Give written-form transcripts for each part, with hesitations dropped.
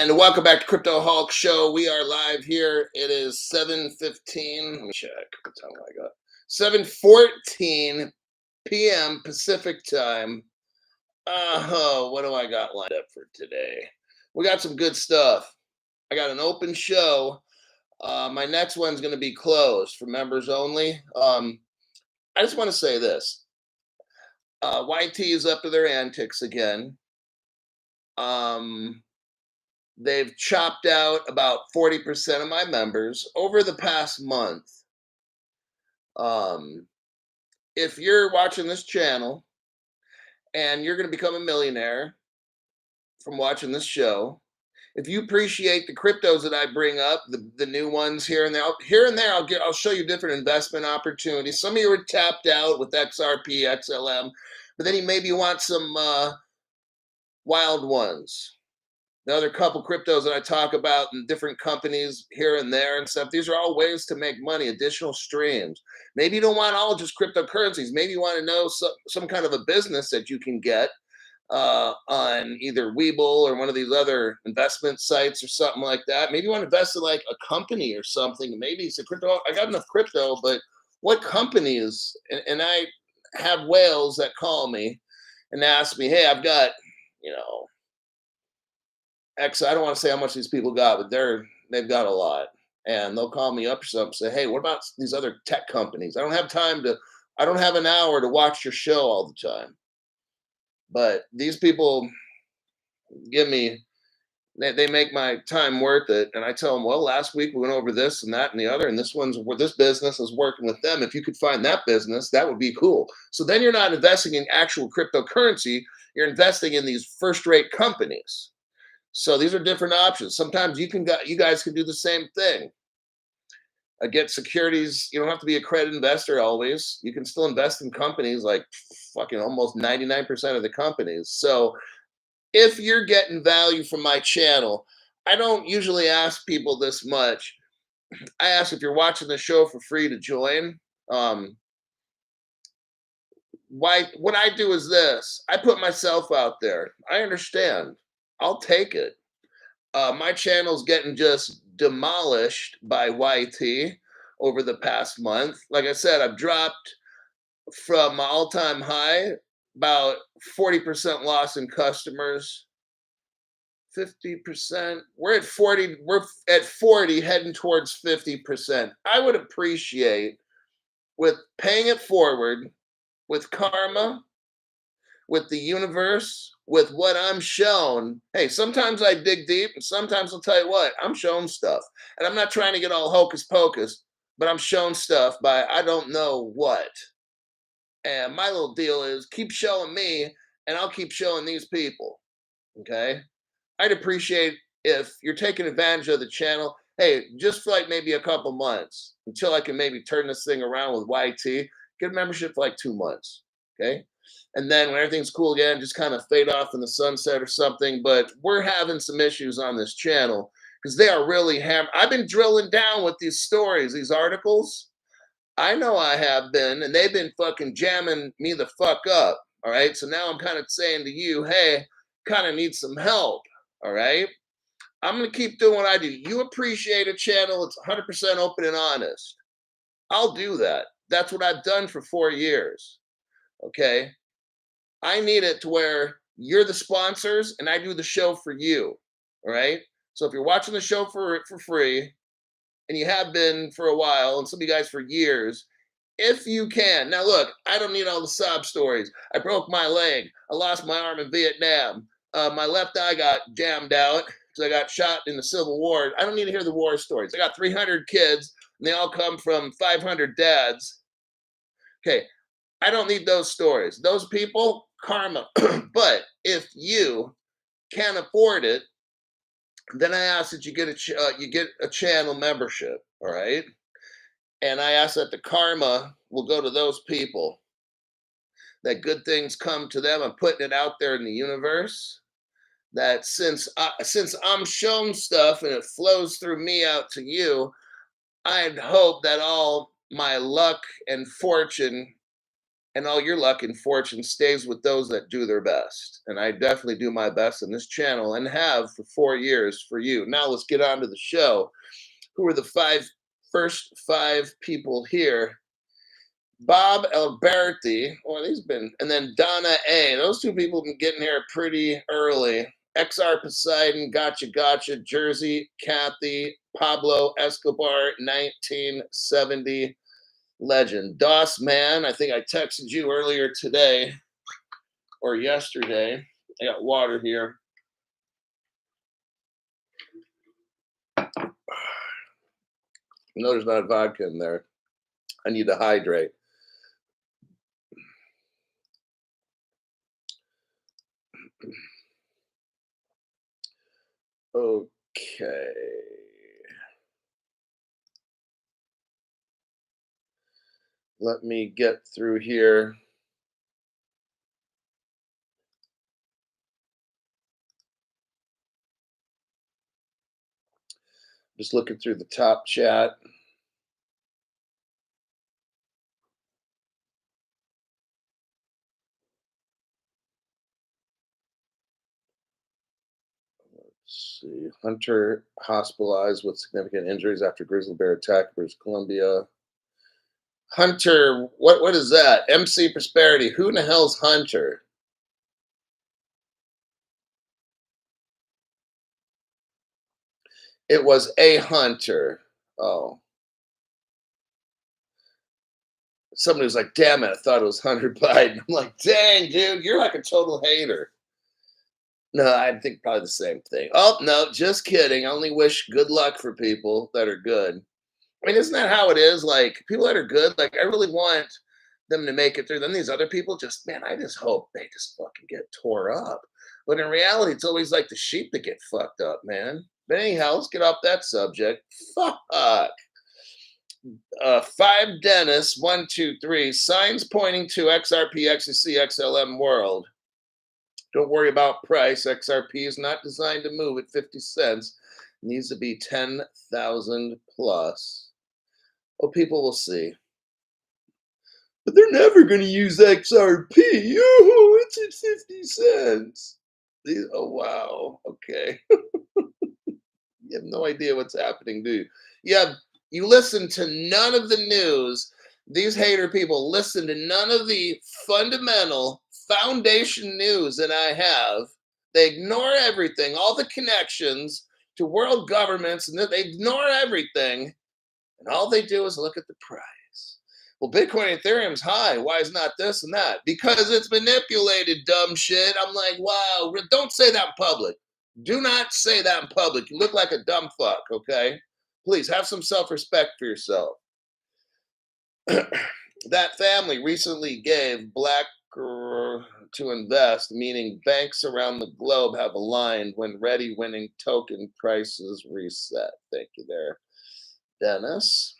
And welcome back to Crypto Hulk Show. We are live here. It is 7:15. Let me check. What time do I got? 7:14 p.m. Pacific time. What do I got lined up for today? We got some good stuff. I got an open show. My next one's going to be closed for members only. I just want to say this. YT is up to their antics again. They've chopped out about 40% of my members over the past month. If you're watching this channel and you're going to become a millionaire from watching this show, if you appreciate the cryptos that I bring up, the new ones here and there, I'll show you different investment opportunities. Some of you are tapped out with XRP, XLM, but then you maybe want some wild ones. The other couple cryptos that I talk about in different companies here and there and stuff, these are all ways to make money, additional streams. Maybe you don't want all just cryptocurrencies. Maybe you want to know some kind of a business that you can get on either Webull or one of these other investment sites or something like that. Maybe you want to invest in like a company or something. Maybe it's a crypto. I got enough crypto, but what companies? And I have whales that call me and ask me, hey, I've got, I don't want to say how much these people got, but they've got a lot. And they'll call me up or something, say, hey, what about these other tech companies? I don't have an hour to watch your show all the time. But these people they make my time worth it. And I tell them, well, last week we went over this and that and the other, and this business is working with them. If you could find that business, that would be cool. So then you're not investing in actual cryptocurrency, you're investing in these first-rate companies. So these are different options. Sometimes you guys can do the same thing. Get securities. You don't have to be a credit investor always. You can still invest in companies like fucking almost 99% of the companies. So if you're getting value from my channel, I don't usually ask people this much. I ask if you're watching the show for free to join. What I do is this. I put myself out there. I understand. I'll take it. My channel's getting just demolished by YT over the past month. Like I said, I've dropped from my all-time high, about 40% loss in customers, 50%. We're at 40, heading towards 50%. I would appreciate, with paying it forward, with karma, with the universe, with what I'm shown. Hey, sometimes I dig deep, and sometimes I'll tell you what, I'm shown stuff. And I'm not trying to get all hocus pocus, but I'm shown stuff by I don't know what. And my little deal is keep showing me, and I'll keep showing these people. Okay? I'd appreciate if you're taking advantage of the channel. Hey, just for like maybe a couple months until I can maybe turn this thing around with YT, get a membership for like 2 months. Okay? And then when everything's cool again, just kind of fade off in the sunset or something. But we're having some issues on this channel because they are really I've been drilling down with these stories, these articles. I know I have been, and they've been fucking jamming me the fuck up. All right. So now I'm kind of saying to you, hey, kind of need some help. All right. I'm going to keep doing what I do. You appreciate a channel, it's 100% open and honest. I'll do that. That's what I've done for 4 years. Okay. I need it to where you're the sponsors and I do the show for you. All right. So if you're watching the show for free, and you have been for a while, and some of you guys for years, if you can. Now look, I don't need all the sob stories. I broke my leg. I lost my arm in Vietnam. My left eye got jammed out because I got shot in the Civil War. I don't need to hear the war stories. I got 300 kids, and they all come from 500 dads. Okay. I don't need those stories. Those people, karma. But if you can't afford it, then I ask that you get a channel membership, all right? And I ask that the karma will go to those people, that good things come to them. I'm putting it out there in the universe. That since I'm shown stuff and it flows through me out to you, I'd hope that all my luck and fortune and all your luck and fortune stays with those that do their best. And I definitely do my best on this channel and have for 4 years for you. Now let's get on to the show. Who are the first five people here? Bob Alberti, well, he's been, and then Donna A. Those two people have been getting here pretty early. XR Poseidon, Gotcha, Jersey, Kathy, Pablo Escobar, 1970 legend. Doss Man, I think I texted you earlier today or yesterday. I got water here. No, there's not vodka in there. I need to hydrate. Okay. Let me get through here. Just looking through the top chat. Let's see. Hunter hospitalized with significant injuries after grizzly bear attack, British Columbia. Hunter, what is that? MC Prosperity. Who in the hell's Hunter? It was a hunter. Oh. Somebody was like, damn it, I thought it was Hunter Biden. I'm like, dang, dude, you're like a total hater. No, I think probably the same thing. Oh, no, just kidding. I only wish good luck for people that are good. I mean, isn't that how it is? Like, people that are good, like, I really want them to make it through. Then these other people just, man, I just hope they just fucking get tore up. But in reality, it's always like the sheep that get fucked up, man. But anyhow, let's get off that subject. Fuck. Five Dennis, 1, 2, 3. Signs pointing to XRP, XEC, XLM world. Don't worry about price. XRP is not designed to move at 50 cents. It needs to be 10,000 plus. Oh, people will see. But they're never going to use XRP. Oh, it's at 50 cents. Oh, wow. Okay. You have no idea what's happening, do you? You listen to none of the news. These hater people listen to none of the fundamental foundation news that I have. They ignore everything, all the connections to world governments, and they ignore everything. And all they do is look at the price. Well, Bitcoin and Ethereum's high. Why is not this and that? Because it's manipulated, dumb shit. I'm like, wow, don't say that in public. Do not say that in public. You look like a dumb fuck, okay? Please have some self-respect for yourself. That family recently gave Black to invest, meaning banks around the globe have aligned when ready winning token prices reset. Thank you there, Dennis.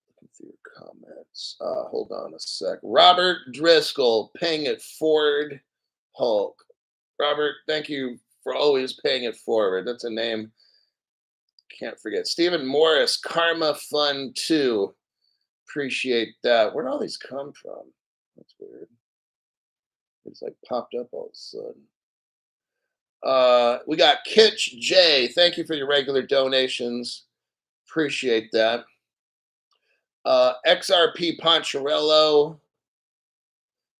Looking through your comments. Hold on a sec. Robert Driscoll, paying it forward. Hulk. Robert, thank you for always paying it forward. That's a name can't forget. Stephen Morris, Karma Fund 2. Appreciate that. Where'd all these come from? That's weird. It's like popped up all of a sudden. We got Kitch J. Thank you for your regular donations. Appreciate that. XRP Poncherello.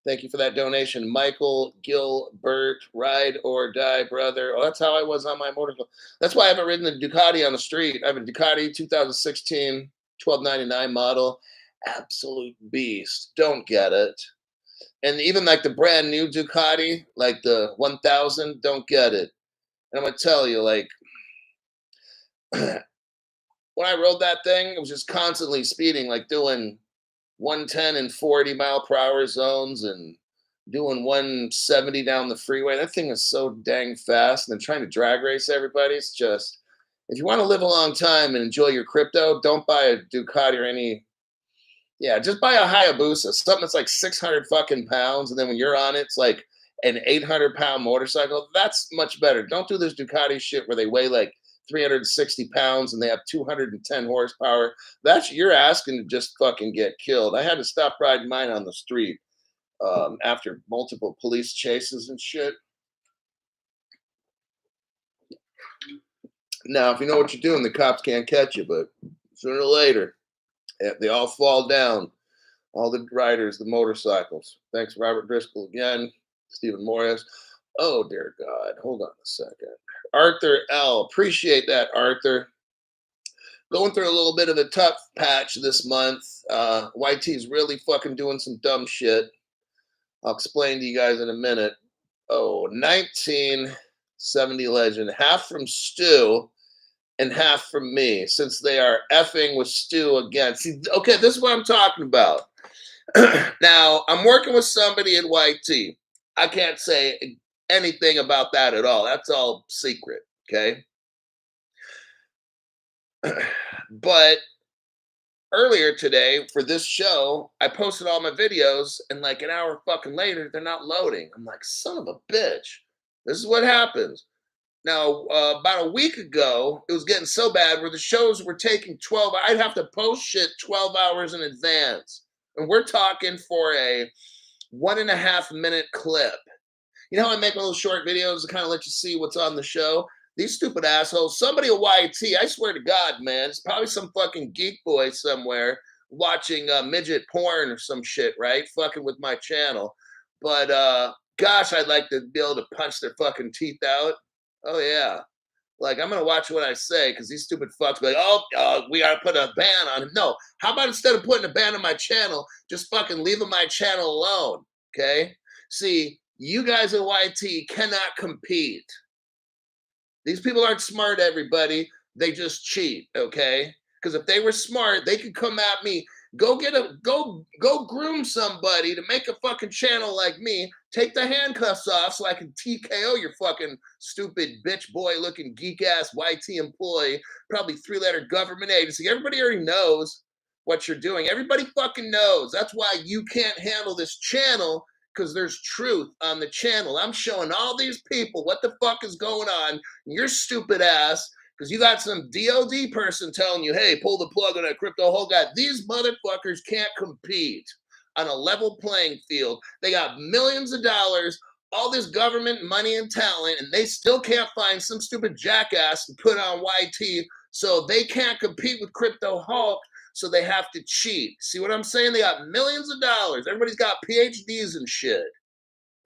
Thank you for that donation. Michael Gilbert, ride or die, brother. Oh, that's how I was on my motorcycle. That's why I haven't ridden the Ducati on the street. I have a Ducati 2016 1299 model. Absolute beast. Don't get it. And even like the brand new Ducati, like the 1000, don't get it. And I'm going to tell you, like, when I rode that thing, it was just constantly speeding, like doing 110 and 40 mile per hour zones and doing 170 down the freeway. That thing is so dang fast. And then trying to drag race everybody. It's just, if you want to live a long time and enjoy your crypto, don't buy a Ducati or any. Yeah, just buy a Hayabusa, something that's like 600 fucking pounds. And then when you're on it, it's like an 800-pound motorcycle. That's much better. Don't do this Ducati shit where they weigh like 360 pounds and they have 210 horsepower. You're asking to just fucking get killed. I had to stop riding mine on the street after multiple police chases and shit. Now, if you know what you're doing, the cops can't catch you, but sooner or later, they all fall down. All the riders, the motorcycles. Thanks, Robert Driscoll again. Stephen Morris. Oh, dear God. Hold on a second. Arthur L. Appreciate that, Arthur. Going through a little bit of a tough patch this month. YT's really fucking doing some dumb shit. I'll explain to you guys in a minute. Oh, 1970 legend. Half from Stu and half from me, since they are effing with Stu again. See, okay, this is what I'm talking about. Now, I'm working with somebody at YT. I can't say anything about that at all. That's all secret, okay? But earlier today for this show, I posted all my videos, and like an hour fucking later, they're not loading. I'm like, son of a bitch. This is what happens. Now, about a week ago, it was getting so bad where the shows were taking 12. I'd have to post shit 12 hours in advance. And we're talking for a 1.5 minute clip. You know how I make little short videos to kind of let you see what's on the show? These stupid assholes, somebody at YT, I swear to God, man, it's probably some fucking geek boy somewhere watching midget porn or some shit, right? Fucking with my channel. But gosh, I'd like to be able to punch their fucking teeth out. Oh, yeah. Like, I'm going to watch what I say because these stupid fucks be like, oh, we got to put a ban on him. No, how about instead of putting a ban on my channel, just fucking leaving my channel alone, okay? See, you guys at YT cannot compete. These people aren't smart, everybody. They just cheat, okay? Because if they were smart, they could come at me. Go groom somebody to make a fucking channel like me. Take the handcuffs off so I can TKO your fucking stupid bitch boy looking geek ass YT employee. Probably 3-letter government agency. Everybody already knows what you're doing. Everybody fucking knows. That's why you can't handle this channel, because there's truth on the channel. I'm showing all these people what the fuck is going on. Your stupid ass, because you got some DOD person telling you, hey, pull the plug on that crypto whole guy. These motherfuckers can't compete on a level playing field. They got millions of dollars, all this government money and talent, and they still can't find some stupid jackass to put on YT, so they can't compete with Crypto Hulk, so they have to cheat. See what I'm saying? They got millions of dollars. Everybody's got PhDs and shit.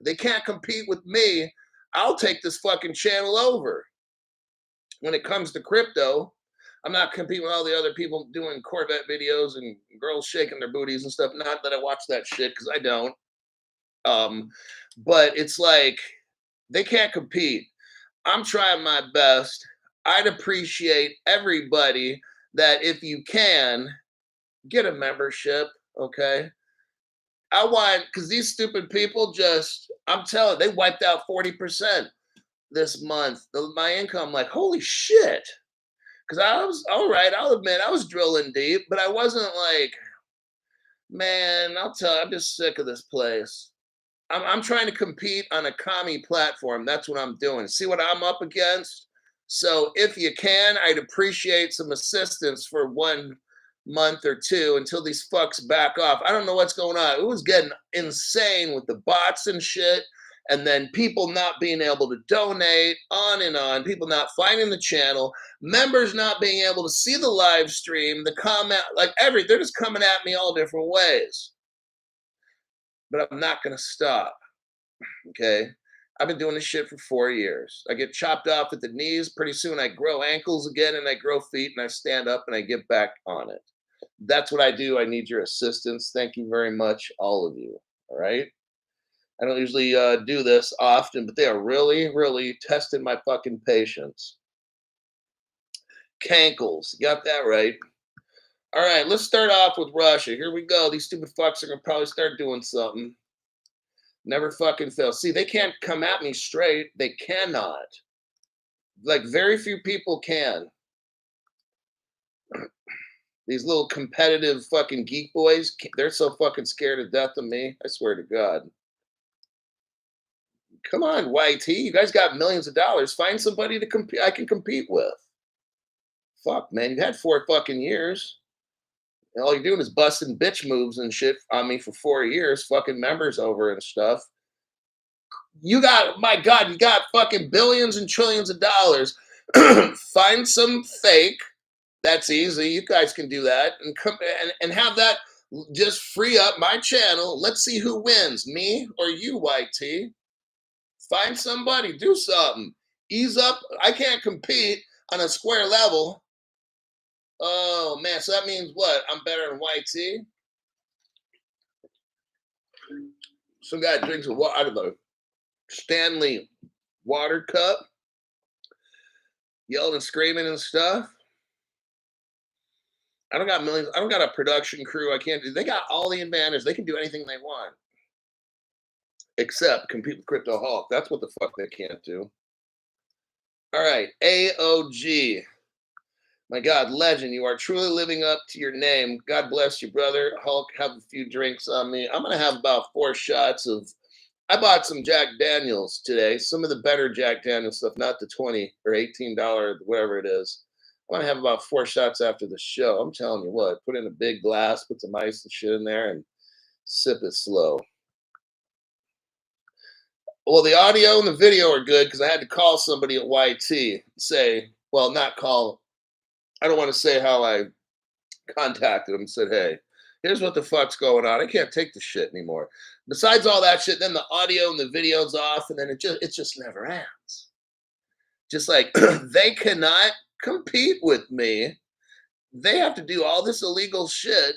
They can't compete with me. I'll take this fucking channel over. When it comes to crypto, I'm not competing with all the other people doing Corvette videos and girls shaking their booties and stuff. Not that I watch that shit, because I don't. But it's like, they can't compete. I'm trying my best. I'd appreciate everybody that if you can, get a membership, okay? I want, because these stupid people just, I'm telling, they wiped out 40% this month. My income, like, holy shit. Because I was, all right, I'll admit, I was drilling deep, but I wasn't like, man, I'll tell you, I'm just sick of this place. I'm trying to compete on a commie platform. That's what I'm doing. See what I'm up against? So if you can, I'd appreciate some assistance for 1 month or two until these fucks back off. I don't know what's going on. It was getting insane with the bots and shit. And then people not being able to donate, on and on, people not finding the channel, members not being able to see the live stream, the comment, like they're just coming at me all different ways. But I'm not going to stop, okay? I've been doing this shit for 4 years. I get chopped off at the knees. Pretty soon I grow ankles again, and I grow feet, and I stand up, and I get back on it. That's what I do. I need your assistance. Thank you very much, all of you, all right? I don't usually do this often, but they are really, really testing my fucking patience. Cankles. Got that right. All right, let's start off with Russia. Here we go. These stupid fucks are going to probably start doing something. Never fucking fail. See, they can't come at me straight. They cannot. Like, very few people can. These little competitive fucking geek boys, they're so fucking scared to death of me. I swear to God. Come on, YT. You guys got millions of dollars. Find somebody to compete. I can compete with. fuck, man, you had 4 fucking years. And all you're doing is busting bitch moves and shit on me for 4 years, fucking members over and stuff. You got, my God, you got fucking billions and trillions of dollars. Find some fake. That's easy. You guys can do that and come and have that just free up my channel. Let's see who wins, me or you, YT. Find somebody, do something. Ease up. I can't compete on a square level. Oh man, so that means what? I'm better than YT. Some guy drinks water out of a Stanley water cup, yelling and screaming and stuff. I don't got millions. I don't got a production crew. I can't do. They got all the advantage. They can do anything they want, except compete with Crypto Hulk. That's what the fuck they can't do. All right, AOG. My God, legend, you are truly living up to your name. God bless you, brother. Hulk, have a few drinks on me. I'm gonna have about 4 shots of. I bought some Jack Daniels today. Some of the better Jack Daniels stuff, not the $20 or $18, whatever it is. I'm gonna have about 4 shots after the show. I'm telling you what, put in a big glass, put some ice and shit in there, and sip it slow. Well, the audio and the video are good because I had to call somebody at YT, say, well, not call. I don't want to say how I contacted them and said, hey, here's what the fuck's going on. I can't take the shit anymore. Besides all that shit, then the audio and the video's off, and then it just never ends. Just like they cannot compete with me. They have to do all this illegal shit.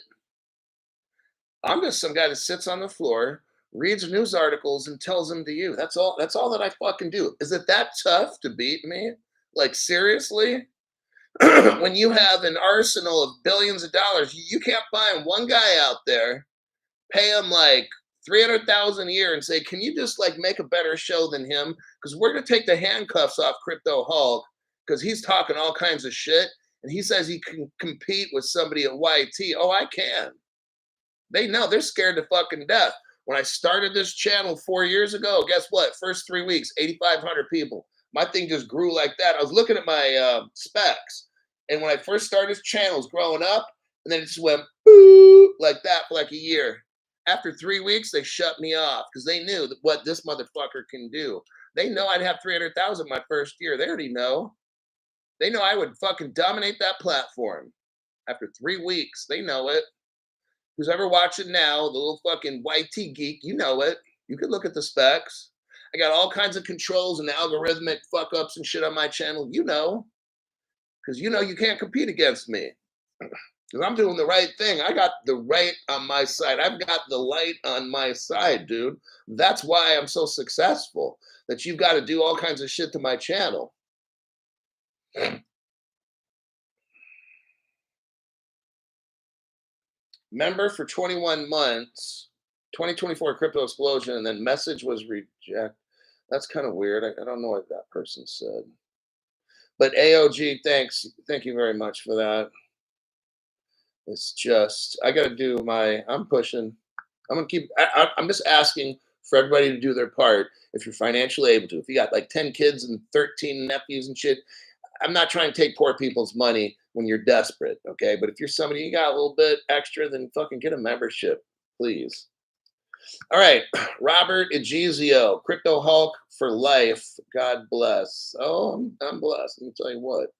I'm just some guy that sits on the floor, reads news articles, and tells them to you. That's all that I fucking do. Is it that tough to beat me? Like, seriously? When you have an arsenal of billions of dollars, you can't find one guy out there, pay him like $300,000 a year and say, can you just like make a better show than him? Because we're going to take the handcuffs off Crypto Hulk because he's talking all kinds of shit. And he says he can compete with somebody at YT. Oh, I can. They know. They're scared to fucking death. When I started this channel 4 years ago, guess what? First 3 weeks, 8,500 people. My thing just grew like that. I was looking at my specs. And when I first started this channel, it was growing up. And then it just went boo, like that for like a year. After 3 weeks, they shut me off because they knew what this motherfucker can do. They know I'd have 300,000 my first year. They already know. They know I would fucking dominate that platform. After 3 weeks, they know it. Who's ever watching now, the little fucking YT geek, you know it. You can look at the specs. I got all kinds of controls and algorithmic fuck ups and shit on my channel. You know. Because you know you can't compete against me. Because I'm doing the right thing. I got the right on my side. I've got the light on my side, dude. That's why I'm so successful. That you've got to do all kinds of shit to my channel. Member for 21 months, 2024 crypto explosion, and then message was rejected. That's kind of weird. I don't know what that person said. But AOG, thanks. Thank you very much for that. It's just, I got to do my, I'm pushing. I'm going to keep, I'm just asking for everybody to do their part if you're financially able to. If you got like 10 kids and 13 nephews and shit, I'm not trying to take poor people's money when you're desperate, okay? But if you're somebody, you got a little bit extra, then fucking get a membership, please. All right, Robert Egizio, Crypto Hulk for life. God bless. Oh, I'm blessed. Let me tell you what.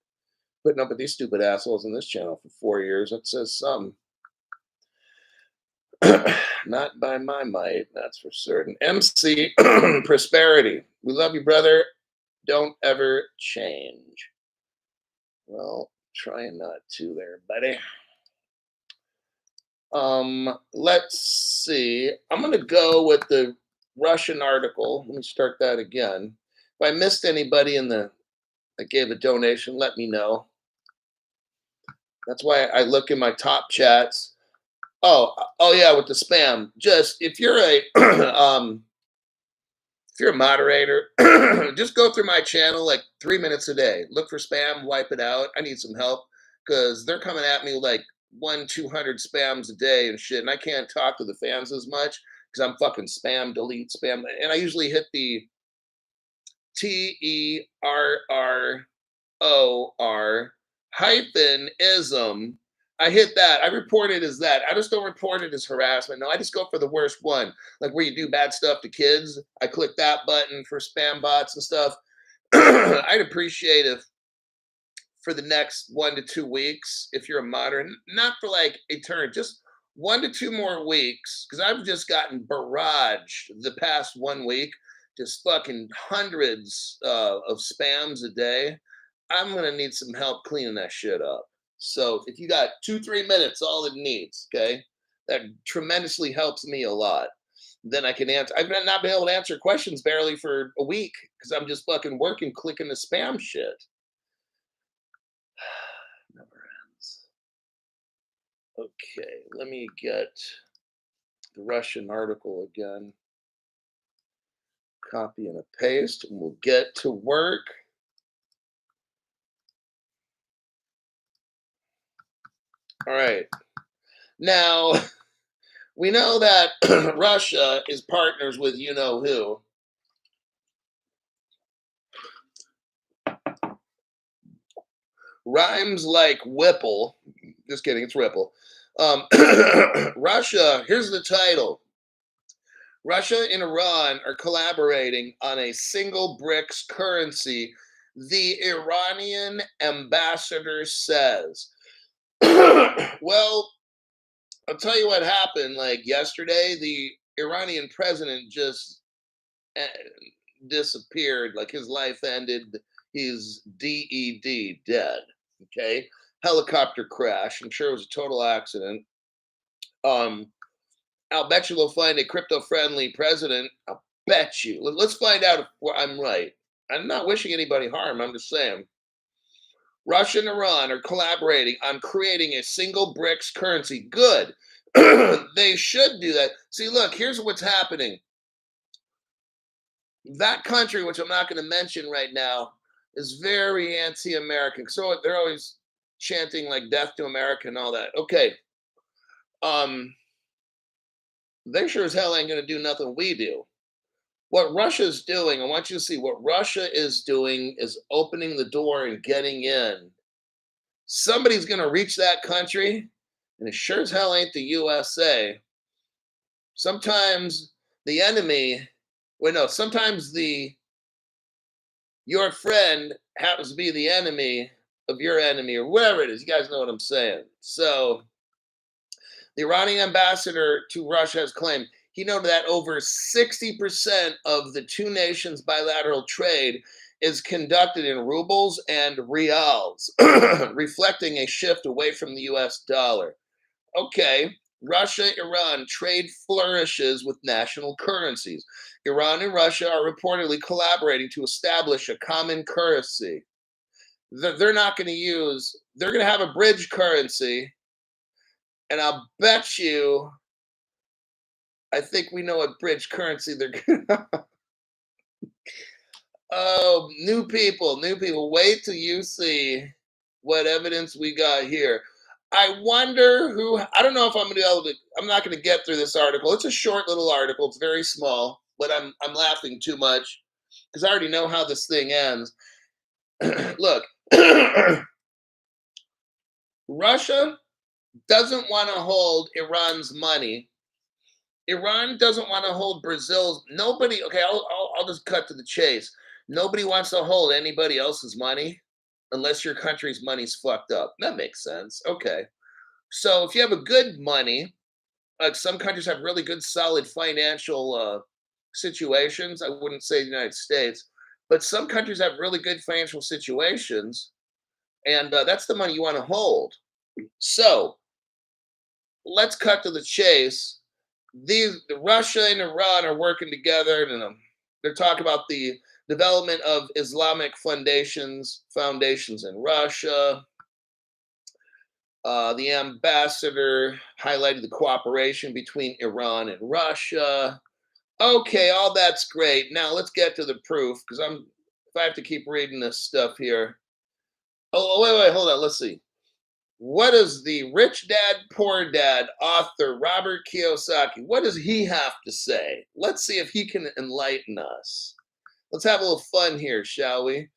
Putting up with these stupid assholes in this channel for 4 years, that says something. Not by my might, that's for certain. MC Prosperity. We love you, brother. Don't ever change. Well, trying not to there, buddy. Let's see. I'm gonna go with the Russian article. Let me start that again. If I missed anybody in the that gave a donation, let me know. That's why I look in my top chats. Oh yeah, with the spam. Just if you're a if you're a moderator, just go through my channel like 3 minutes a day. Look for spam, wipe it out. I need some help because they're coming at me like 100-200 spams a day and shit, and I can't talk to the fans as much because I'm fucking spam, delete, spam, and I usually hit the TERROR hyphen ism. I hit that. I report it as that. I just don't report it as harassment. No, I just go for the worst one. Like where you do bad stuff to kids. I click that button for spam bots and stuff. I'd appreciate if for the next 1 to 2 weeks, if you're a modern, not for like a turn, just 1 to 2 more weeks, because I've just gotten barraged the past 1 week, just fucking hundreds of spams a day. I'm gonna need some help cleaning that shit up. So if you got 2, 3 minutes, all it needs, okay, that tremendously helps me a lot. Then I can answer. I've not been able to answer questions barely for a week because I'm just fucking working, clicking the spam shit. Never ends. Okay, let me get the Russian article again. Copy and a paste, and we'll get to work. All right. Now, we know that Russia is partners with you know who. Rhymes like Whipple. Just kidding, it's Ripple. Russia, here's the title. Russia and Iran are collaborating on a single BRICS currency, the Iranian ambassador says. Well, I'll tell you what happened. Like yesterday, the Iranian president just disappeared. Like his life ended. He's DED, dead. Okay, helicopter crash. I'm sure it was a total accident. I'll bet you we'll find a crypto-friendly president. I'll bet you. Let's find out if I'm right. I'm not wishing anybody harm. I'm just saying. Russia and Iran are collaborating on creating a single BRICS currency. Good. They should do that. See, look, here's what's happening. That country, which I'm not going to mention right now, is very anti-American. So they're always chanting like death to America and all that. Okay. They sure as hell ain't going to do nothing we do. What Russia's doing, I want you to see what Russia is doing is opening the door and getting in. Somebody's going to reach that country, and it sure as hell ain't the USA. Sometimes the enemy, sometimes your friend happens to be the enemy of your enemy, or whatever it is. You guys know what I'm saying. So the Iranian ambassador to Russia has claimed he noted that over 60% of the two nations' bilateral trade is conducted in rubles and reals, reflecting a shift away from the US dollar. Okay, Russia-Iran trade flourishes with national currencies. Iran and Russia are reportedly collaborating to establish a common currency. They're not going to use, they're going to have a bridge currency. And I'll bet you, I think we know what bridge currency they're gonna. Oh, new people. Wait till you see what evidence we got here. I wonder who. I don't know if I'm gonna be able to. I'm not gonna get through this article. It's a short little article. It's very small, but I'm laughing too much because I already know how this thing ends. Look, Russia doesn't want to hold Iran's money. Iran doesn't want to hold Brazil's. Nobody. Okay, I'll just cut to the chase. Nobody wants to hold anybody else's money unless your country's money's fucked up. That makes sense. Okay. So if you have a good money, like some countries have really good, solid financial situations. I wouldn't say the United States, but some countries have really good financial situations, and that's the money you want to hold. So let's cut to the chase. Russia and Iran are working together, and they're talking about the development of Islamic foundations in Russia. The ambassador highlighted the cooperation between Iran and Russia. Okay, all that's great. Now let's get to the proof, because if I have to keep reading this stuff here. Oh, wait, hold on. Let's see. What does the Rich Dad, Poor Dad author Robert Kiyosaki, what does he have to say? Let's see if he can enlighten us. Let's have a little fun here, shall we?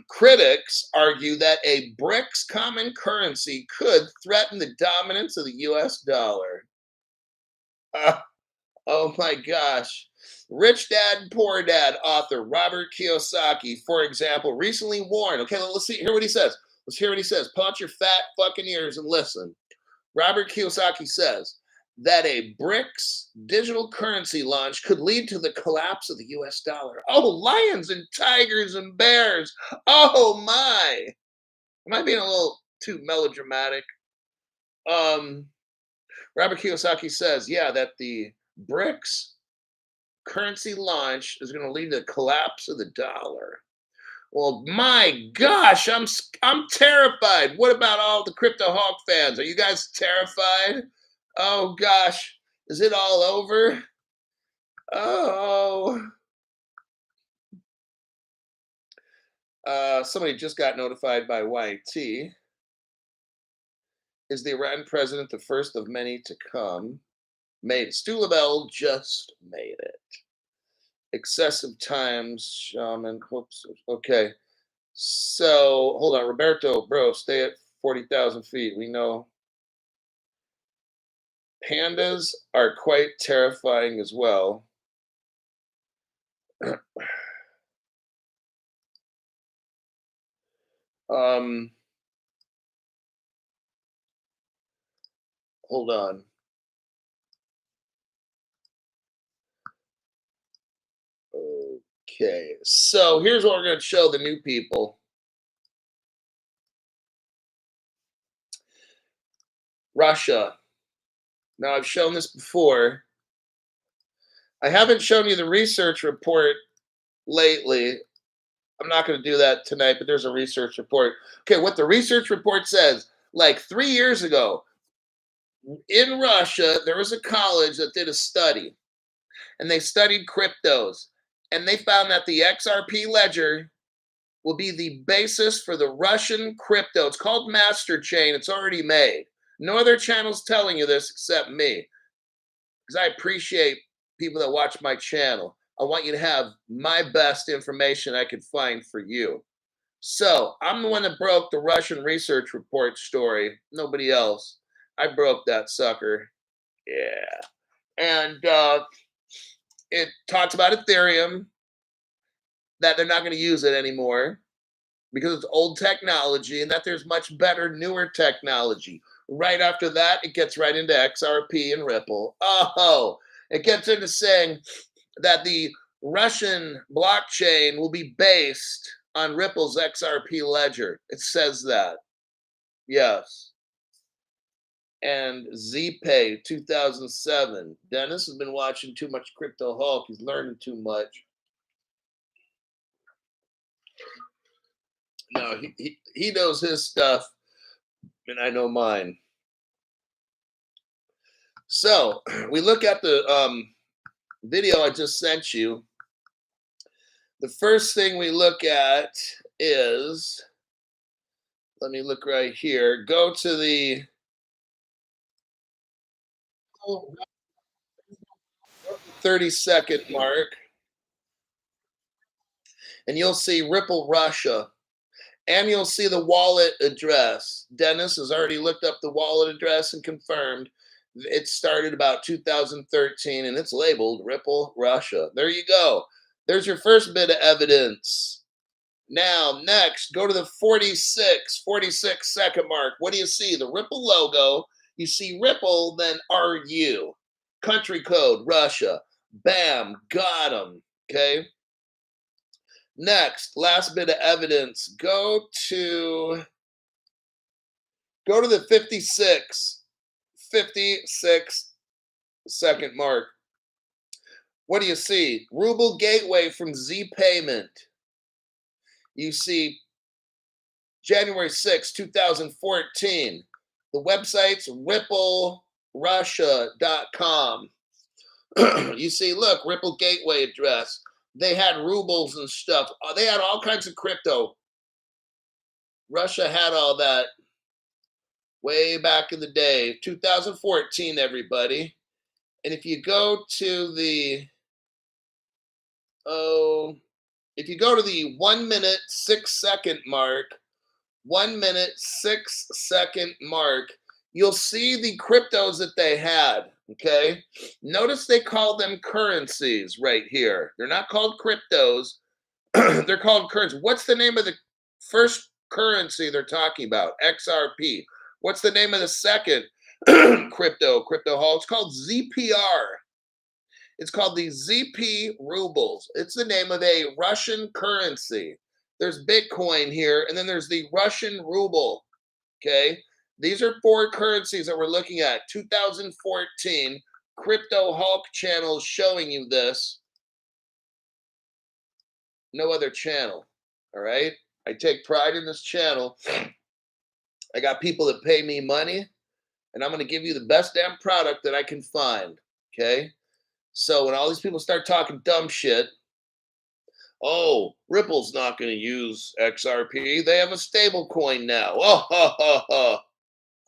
Critics argue that a BRICS common currency could threaten the dominance of the US dollar. Uh, oh my gosh. Rich Dad, Poor Dad author Robert Kiyosaki, for example, recently warned. Okay, let's hear what he says. Let's hear what he says. Punch your fat fucking ears and listen. Robert Kiyosaki says that a BRICS digital currency launch could lead to the collapse of the US dollar. Oh, lions and tigers and bears. Oh my. Am I being a little too melodramatic? Robert Kiyosaki says, yeah, that the BRICS currency launch is going to lead to the collapse of the dollar. Well, my gosh, I'm terrified. What about all the Crypto Hawk fans? Are you guys terrified? Oh gosh, is it all over? Oh. Somebody just got notified by YT. Is the Iran president the first of many to come? Made it. Stu LaBelle just made it. Excessive times, shaman. Whoops. Okay. So hold on, Roberto, bro, stay at 40,000 feet. We know pandas are quite terrifying as well. Hold on. Okay, so here's what we're going to show the new people. Russia. Now, I've shown this before. I haven't shown you the research report lately. I'm not going to do that tonight, but there's a research report. Okay, what the research report says, like 3 years ago, in Russia, there was a college that did a study, and they studied cryptos, and they found that the XRP Ledger will be the basis for the Russian crypto. It's called Master Chain. It's already made. No other channel's telling you this except me, because I appreciate people that watch my channel. I want you to have my best information I could find for you. So I'm the one that broke the Russian research report story. Nobody else. I broke that sucker. Yeah. And it talks about Ethereum, that they're not going to use it anymore because it's old technology, and that there's much better, newer technology. Right after that, it gets right into XRP and Ripple. Oh, it gets into saying that the Russian blockchain will be based on Ripple's XRP ledger. It says that. Yes. And ZPay 2007. Dennis has been watching too much Crypto Hulk. He's learning too much. No, he knows his stuff, and I know mine. So we look at the video I just sent you. The first thing we look at is, let me look right here. Go to the 30-second mark, and you'll see Ripple Russia. And you'll see the wallet address. Dennis has already looked up the wallet address and confirmed it started about 2013, and it's labeled Ripple Russia. There you go. There's your first bit of evidence. Now, next, go to the 46-second mark. What do you see? The Ripple logo. You see Ripple, then RU. Country code, Russia. Bam, got them. Okay. Next, last bit of evidence. Go to the 56-second mark. What do you see? Ruble Gateway from Z Payment. You see January 6, 2014. The website's ripplerussia.com. You see, look, Ripple Gateway address. They had rubles and stuff. They had all kinds of crypto. Russia had all that way back in the day, 2014, everybody. And if you go to the, if you go to the 1 minute, 6 second mark, 1 minute, 6 second mark, you'll see the cryptos that they had. Okay. Notice they call them currencies right here. They're not called cryptos. They're called currencies. What's the name of the first currency they're talking about? XRP. What's the name of the second crypto hall? It's called ZPR. It's called the ZP rubles. It's the name of a Russian currency. There's Bitcoin here, and then there's the Russian ruble. Okay. These are 4 currencies that we're looking at. 2014 Crypto Hulk channels showing you this. No other channel. All right. I take pride in this channel. I got people that pay me money, and I'm going to give you the best damn product that I can find. Okay. So when all these people start talking dumb shit, oh, Ripple's not going to use XRP. They have a stable coin now. Oh, ha, ha, ha.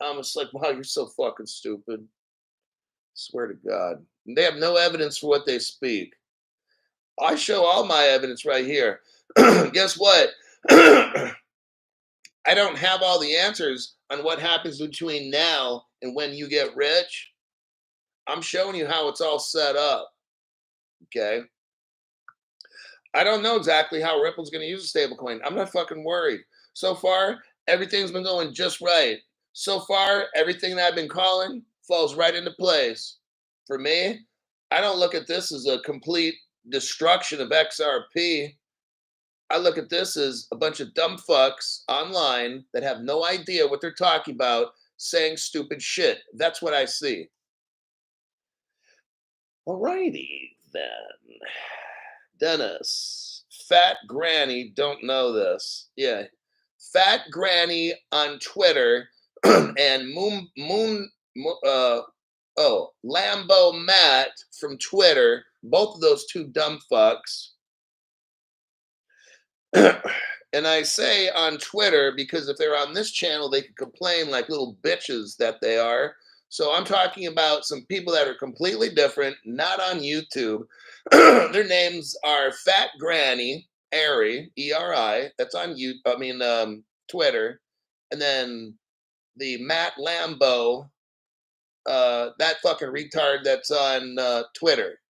I'm just like, wow, you're so fucking stupid. Swear to God. And they have no evidence for what they speak. I show all my evidence right here. Guess what? I don't have all the answers on what happens between now and when you get rich. I'm showing you how it's all set up. Okay. I don't know exactly how Ripple's going to use a stablecoin. I'm not fucking worried. So far, everything's been going just right. So far, everything that I've been calling falls right into place. For me, I don't look at this as a complete destruction of XRP. I look at this as a bunch of dumb fucks online that have no idea what they're talking about, saying stupid shit. That's what I see. Alrighty then. Dennis, Fat Granny, don't know this. Yeah. Fat Granny on Twitter and Lambo Matt from Twitter, both of those two dumb fucks. And I say on Twitter because if they're on this channel, they can complain like little bitches that they are. So I'm talking about some people that are completely different, not on YouTube. Their names are Fat Granny, Eri, E-R-I, that's on Twitter. And then the Matt Lambo, that fucking retard that's on Twitter.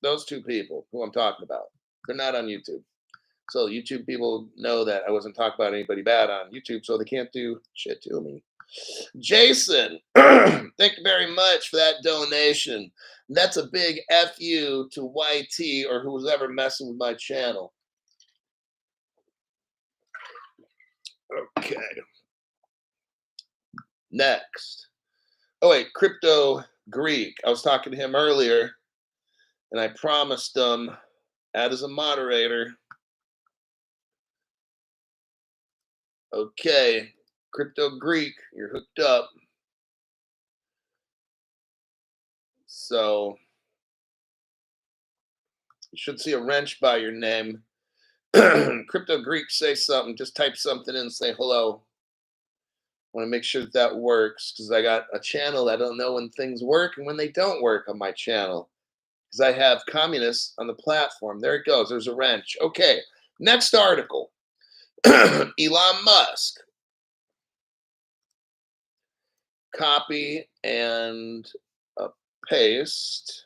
Those two people who I'm talking about. They're not on YouTube. So YouTube people know that I wasn't talking about anybody bad on YouTube, so they can't do shit to me. Jason, thank you very much for that donation. That's a big FU to YT or who's ever messing with my channel. Okay. Next. Oh, wait, Crypto Greek. I was talking to him earlier, and I promised him, add as a moderator. Okay, Crypto Greek, you're hooked up. So you should see a wrench by your name. Crypto Greek, say something. Just type something in and say hello. I want to make sure that works because I got a channel. I don't know when things work and when they don't work on my channel because I have communists on the platform. There it goes. There's a wrench. Okay, next article. Elon Musk. Copy and paste.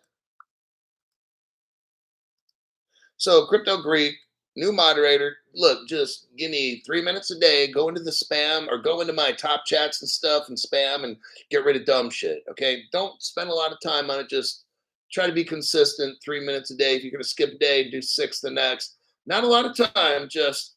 So Crypto Greek, new moderator. Look, just give me 3 minutes a day. Go into the spam or go into my top chats and stuff and spam and get rid of dumb shit. Okay, don't spend a lot of time on it. Just try to be consistent. 3 minutes a day. If you're gonna skip a day, do 6 the next. Not a lot of time. Just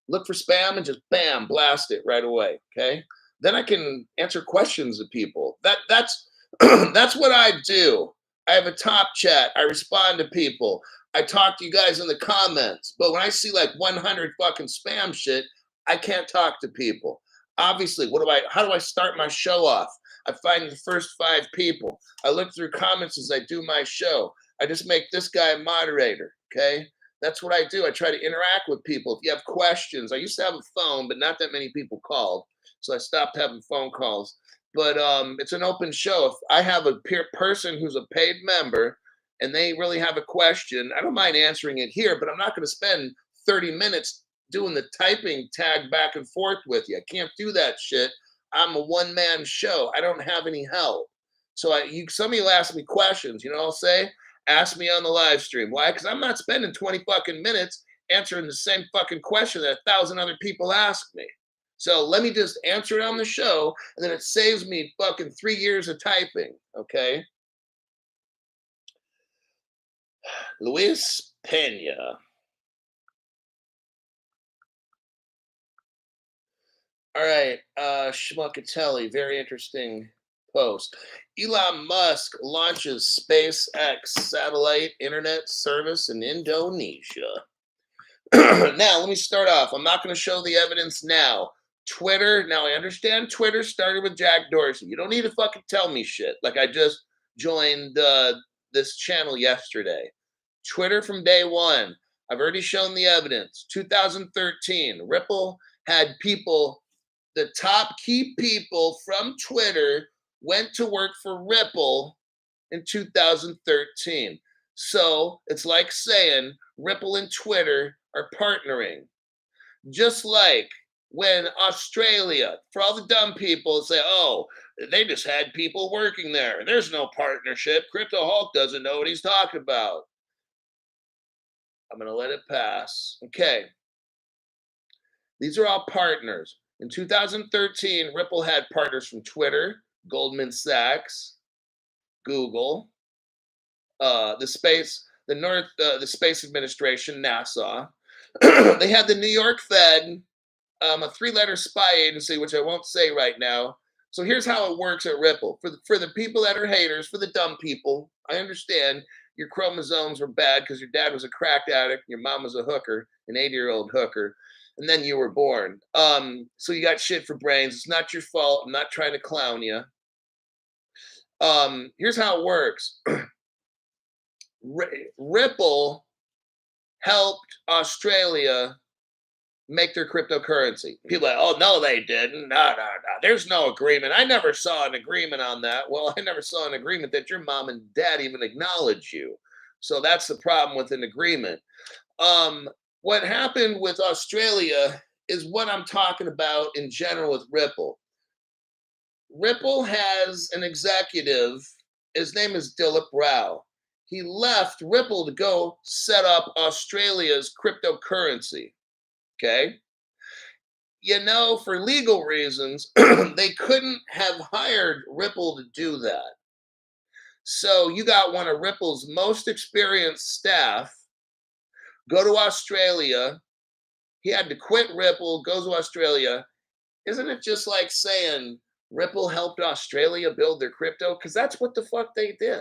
look for spam and just bam, blast it right away. Okay. Then I can answer questions of people. That's that's what I do. I have a top chat. I respond to people. I talk to you guys in the comments. But when I see like 100 fucking spam shit, I can't talk to people. Obviously, how do I start my show off? I find the first 5 people. I look through comments as I do my show. I just make this guy a moderator. Okay. That's what I do. I try to interact with people. If you have questions, I used to have a phone, but not that many people called. So I stopped having phone calls. But it's an open show. If I have a person who's a paid member and they really have a question, I don't mind answering it here, but I'm not going to spend 30 minutes doing the typing tag back and forth with you. I can't do that shit. I'm a one-man show. I don't have any help. So somebody will ask me questions, you know what I'll say? Ask me on the live stream. Why? Because I'm not spending 20 fucking minutes answering the same fucking question that 1,000 other people ask me. So let me just answer it on the show, and then it saves me fucking 3 years of typing, okay? Luis Pena. All right, Schmuckatelli, very interesting post. Elon Musk launches SpaceX satellite internet service in Indonesia. Now, let me start off. I'm not going to show the evidence now. Twitter, now I understand Twitter started with Jack Dorsey. You don't need to fucking tell me shit. Like I just joined this channel yesterday. Twitter from day one. I've already shown the evidence. 2013, Ripple had people, the top key people from Twitter went to work for Ripple in 2013. So it's like saying Ripple and Twitter are partnering. Just like when Australia, for all the dumb people say, oh, they just had people working there. There's no partnership. Crypto Hulk doesn't know what he's talking about. I'm going to let it pass. Okay. These are all partners. In 2013, Ripple had partners from Twitter, Goldman Sachs, Google, the Space Administration, NASA. They had the New York Fed, a 3-letter spy agency, which I won't say right now. So here's how it works at Ripple. For the people that are haters, for the dumb people, I understand your chromosomes were bad because your dad was a crack addict, and your mom was a hooker, an 80-year-old hooker, and then you were born. So you got shit for brains. It's not your fault. I'm not trying to clown you. Here's how it works. Ripple helped Australia make their cryptocurrency. People are like, oh, no, they didn't. No. There's no agreement. I never saw an agreement on that. Well, I never saw an agreement that your mom and dad even acknowledge you. So that's the problem with an agreement. What happened with Australia is what I'm talking about in general with Ripple. Ripple has an executive. His name is Dilip Rao. He left Ripple to go set up Australia's cryptocurrency. Okay. You know, for legal reasons, they couldn't have hired Ripple to do that. So you got one of Ripple's most experienced staff go to Australia. He had to quit Ripple, goes to Australia. Isn't it just like saying Ripple helped Australia build their crypto? Because that's what the fuck they did.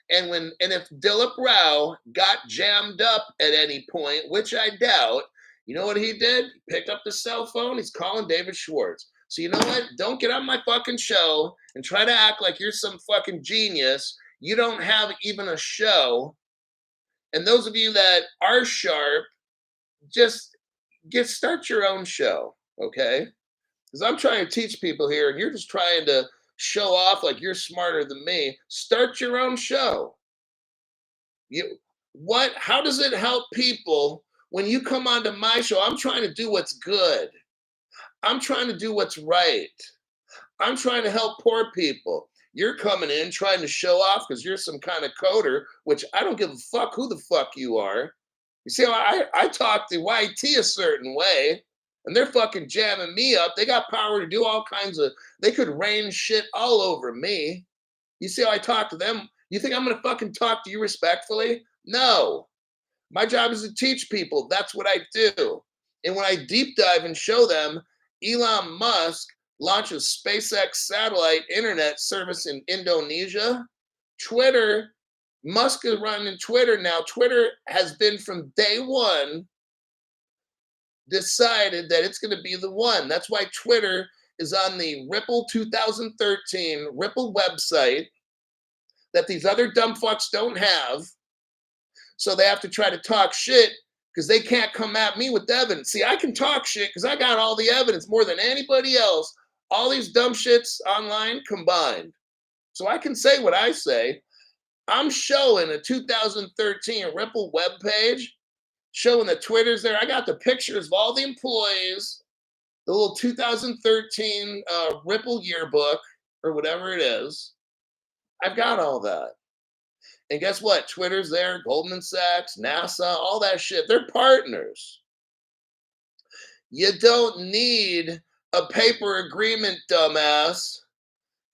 And if Dilip Rao got jammed up at any point, which I doubt, you know what he did? He picked up the cell phone. He's calling David Schwartz. So you know what? Don't get on my fucking show and try to act like you're some fucking genius. You don't have even a show. And those of you that are sharp, just start your own show, okay? Because I'm trying to teach people here, and you're just trying to show off like you're smarter than me. Start your own show. How does it help people when you come onto my show? I'm trying to do what's good. I'm trying to do what's right. I'm trying to help poor people. You're coming in trying to show off because you're some kind of coder, which I don't give a fuck who the fuck you are. You see, I talk to YT a certain way, and they're fucking jamming me up. They got power to do all kinds of, they could rain shit all over me. You see how I talk to them? You think I'm going to fucking talk to you respectfully? No. My job is to teach people. That's what I do. And when I deep dive and show them, Elon Musk launches SpaceX satellite internet service in Indonesia. Twitter, Musk is running Twitter now. Twitter has been from day one decided that it's going to be the one. That's why Twitter is on the Ripple 2013 Ripple website that these other dumb fucks don't have. So they have to try to talk shit because they can't come at me with evidence. See, I can talk shit because I got all the evidence more than anybody else. All these dumb shits online combined. So I can say what I say. I'm showing a 2013 Ripple webpage, showing the Twitter's there. I got the pictures of all the employees, the little 2013 Ripple yearbook or whatever it is. I've got all that. And guess what? Twitter's there, Goldman Sachs, NASA, all that shit. They're partners. You don't need a paper agreement, dumbass,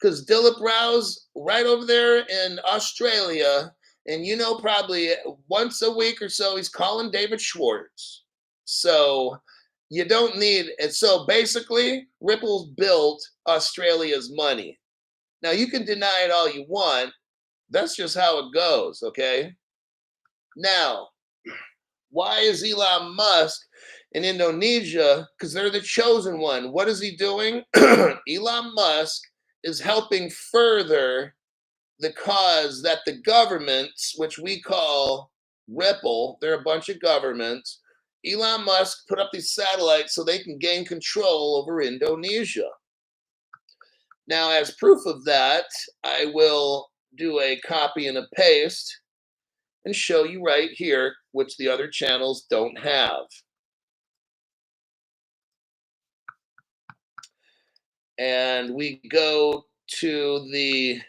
because Dilip Rao's right over there in Australia, and you know probably once a week or so he's calling David Schwartz. So you don't need it. So basically, Ripple's built Australia's money. Now you can deny it all you want. That's just how it goes, okay? Now, why is Elon Musk in Indonesia? Because they're the chosen one. What is he doing? Elon Musk is helping further the cause that the governments, which we call Ripple, they're a bunch of governments. Elon Musk put up these satellites so they can gain control over Indonesia. Now, as proof of that, I will do a copy and a paste and show you right here, which the other channels don't have. And we go to the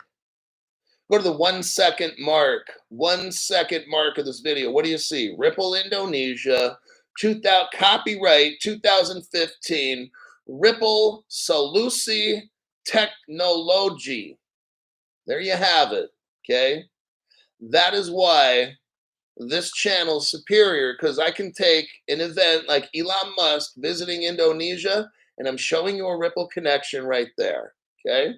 1 second mark. 1 second mark of this video. What do you see? Ripple Indonesia, copyright 2015, Ripple Solusi Technology. There you have it. Okay. That is why this channel is superior, because I can take an event like Elon Musk visiting Indonesia and I'm showing you a Ripple connection right there. Okay.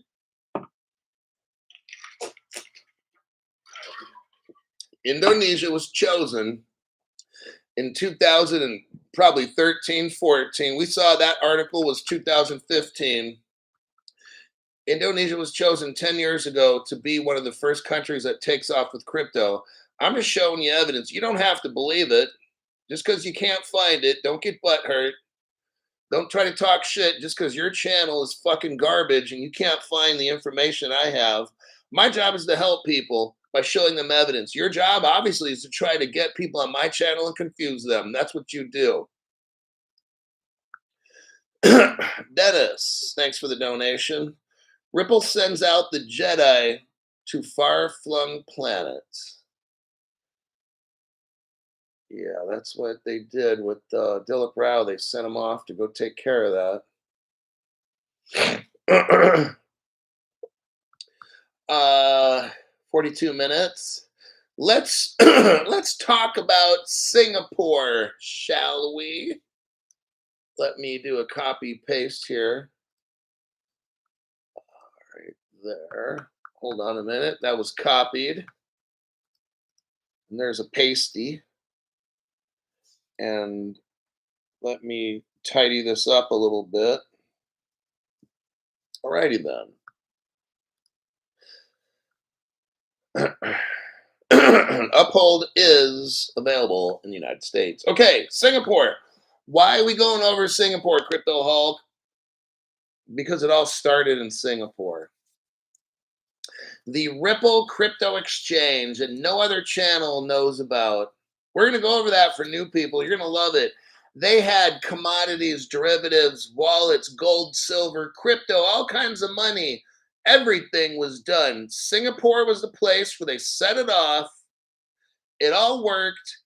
Indonesia was chosen in 2000 and probably 13, 14. We saw that article was 2015. Indonesia was chosen 10 years ago to be one of the first countries that takes off with crypto. I'm just showing you evidence. You don't have to believe it. Just because you can't find it, don't get butthurt. Don't try to talk shit just because your channel is fucking garbage and you can't find the information I have. My job is to help people by showing them evidence. Your job, obviously, is to try to get people on my channel and confuse them. That's what you do. Dennis, thanks for the donation. Ripple sends out the Jedi to far-flung planets. Yeah, that's what they did with Dilip Rao. They sent him off to go take care of that. 42 minutes. Let's let's talk about Singapore, shall we? Let me do a copy paste here. Right there. Hold on a minute. That was copied. And there's a pasty. And let me tidy this up a little bit. Alrighty then. Uphold is available in the United States. Okay, Singapore. Why are we going over Singapore, Crypto Hulk? Because it all started in Singapore. The Ripple crypto exchange that no other channel knows about. We're going to go over that for new people. You're going to love it. They had commodities, derivatives, wallets, gold, silver, crypto, all kinds of money. Everything was done. Singapore was the place where they set it off. It all worked,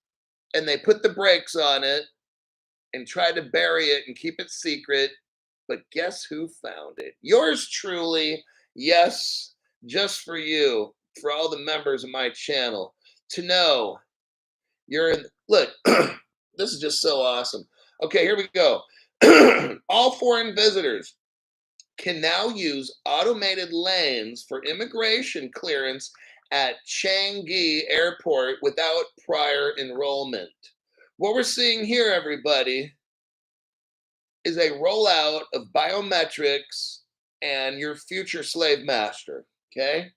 and they put the brakes on it and tried to bury it and keep it secret. But guess who found it? Yours truly. Yes, just for you, for all the members of my channel, to know you're in. Look, this is just so awesome. Okay, here we go. All foreign visitors can now use automated lanes for immigration clearance at Changi Airport without prior enrollment. What we're seeing here, everybody, is a rollout of biometrics and your future slave master, okay?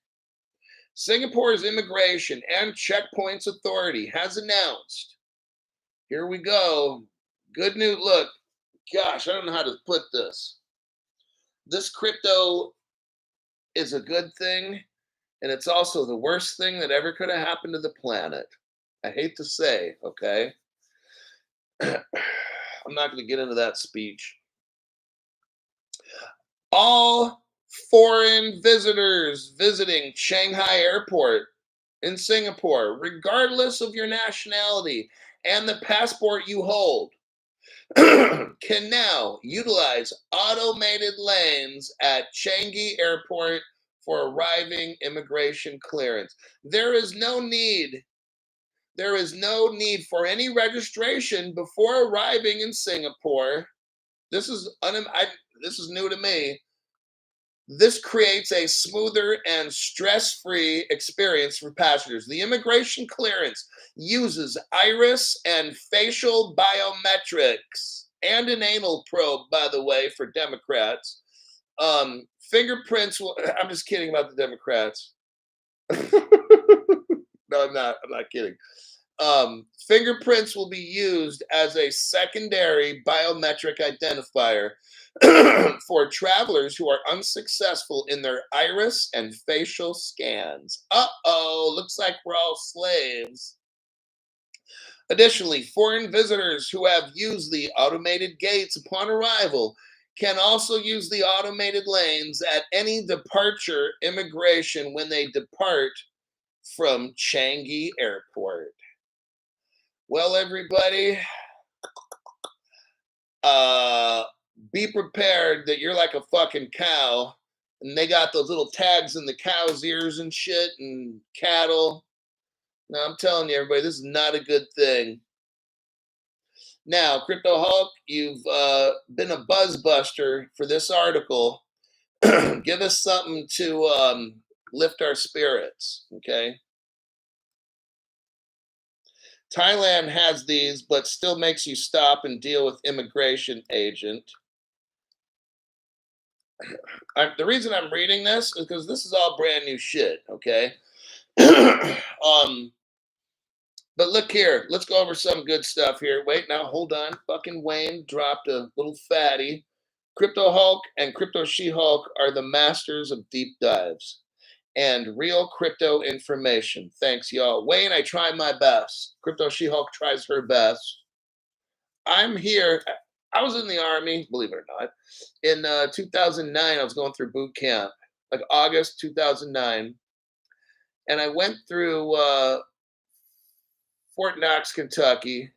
Singapore's Immigration and Checkpoints Authority has announced, here we go, good news. Look, gosh, I don't know how to put this. This crypto is a good thing, And it's also the worst thing that ever could have happened to the planet. I hate to say, okay? I'm not going to get into that speech. All foreign visitors visiting Shanghai Airport in Singapore, regardless of your nationality and the passport you hold, can now utilize automated lanes at Changi Airport for arriving immigration clearance. There is no need for any registration before arriving in Singapore. This is new to me. This creates a smoother and stress-free experience for passengers. The immigration clearance uses iris and facial biometrics and an anal probe, by the way, for Democrats. Fingerprints will, I'm just kidding about the Democrats. No, I'm not kidding. Fingerprints will be used as a secondary biometric identifier for travelers who are unsuccessful in their iris and facial scans. Looks like we're all slaves. Additionally, foreign visitors who have used the automated gates upon arrival can also use the automated lanes at any departure immigration when they depart from Changi Airport. Well, everybody, be prepared that you're like a fucking cow, and they got those little tags in the cow's ears and shit, and cattle. Now, I'm telling you, everybody, this is not a good thing. Now, Crypto Hulk, you've been a buzzbuster for this article. Give us something to lift our spirits, okay? Thailand has these, but still makes you stop and deal with immigration agent. The reason I'm reading this is because this is all brand new shit, okay? But look here, let's go over some good stuff here. Wait, now hold on. Fucking Wayne dropped a little fatty. Crypto Hulk and Crypto She-Hulk are the masters of deep dives and real crypto information. Thanks, y'all. Wayne, I try my best. Crypto She-Hulk tries her best. I'm here. I was in the Army, believe it or not. In 2009, I was going through boot camp, like August 2009. And I went through Fort Knox, Kentucky.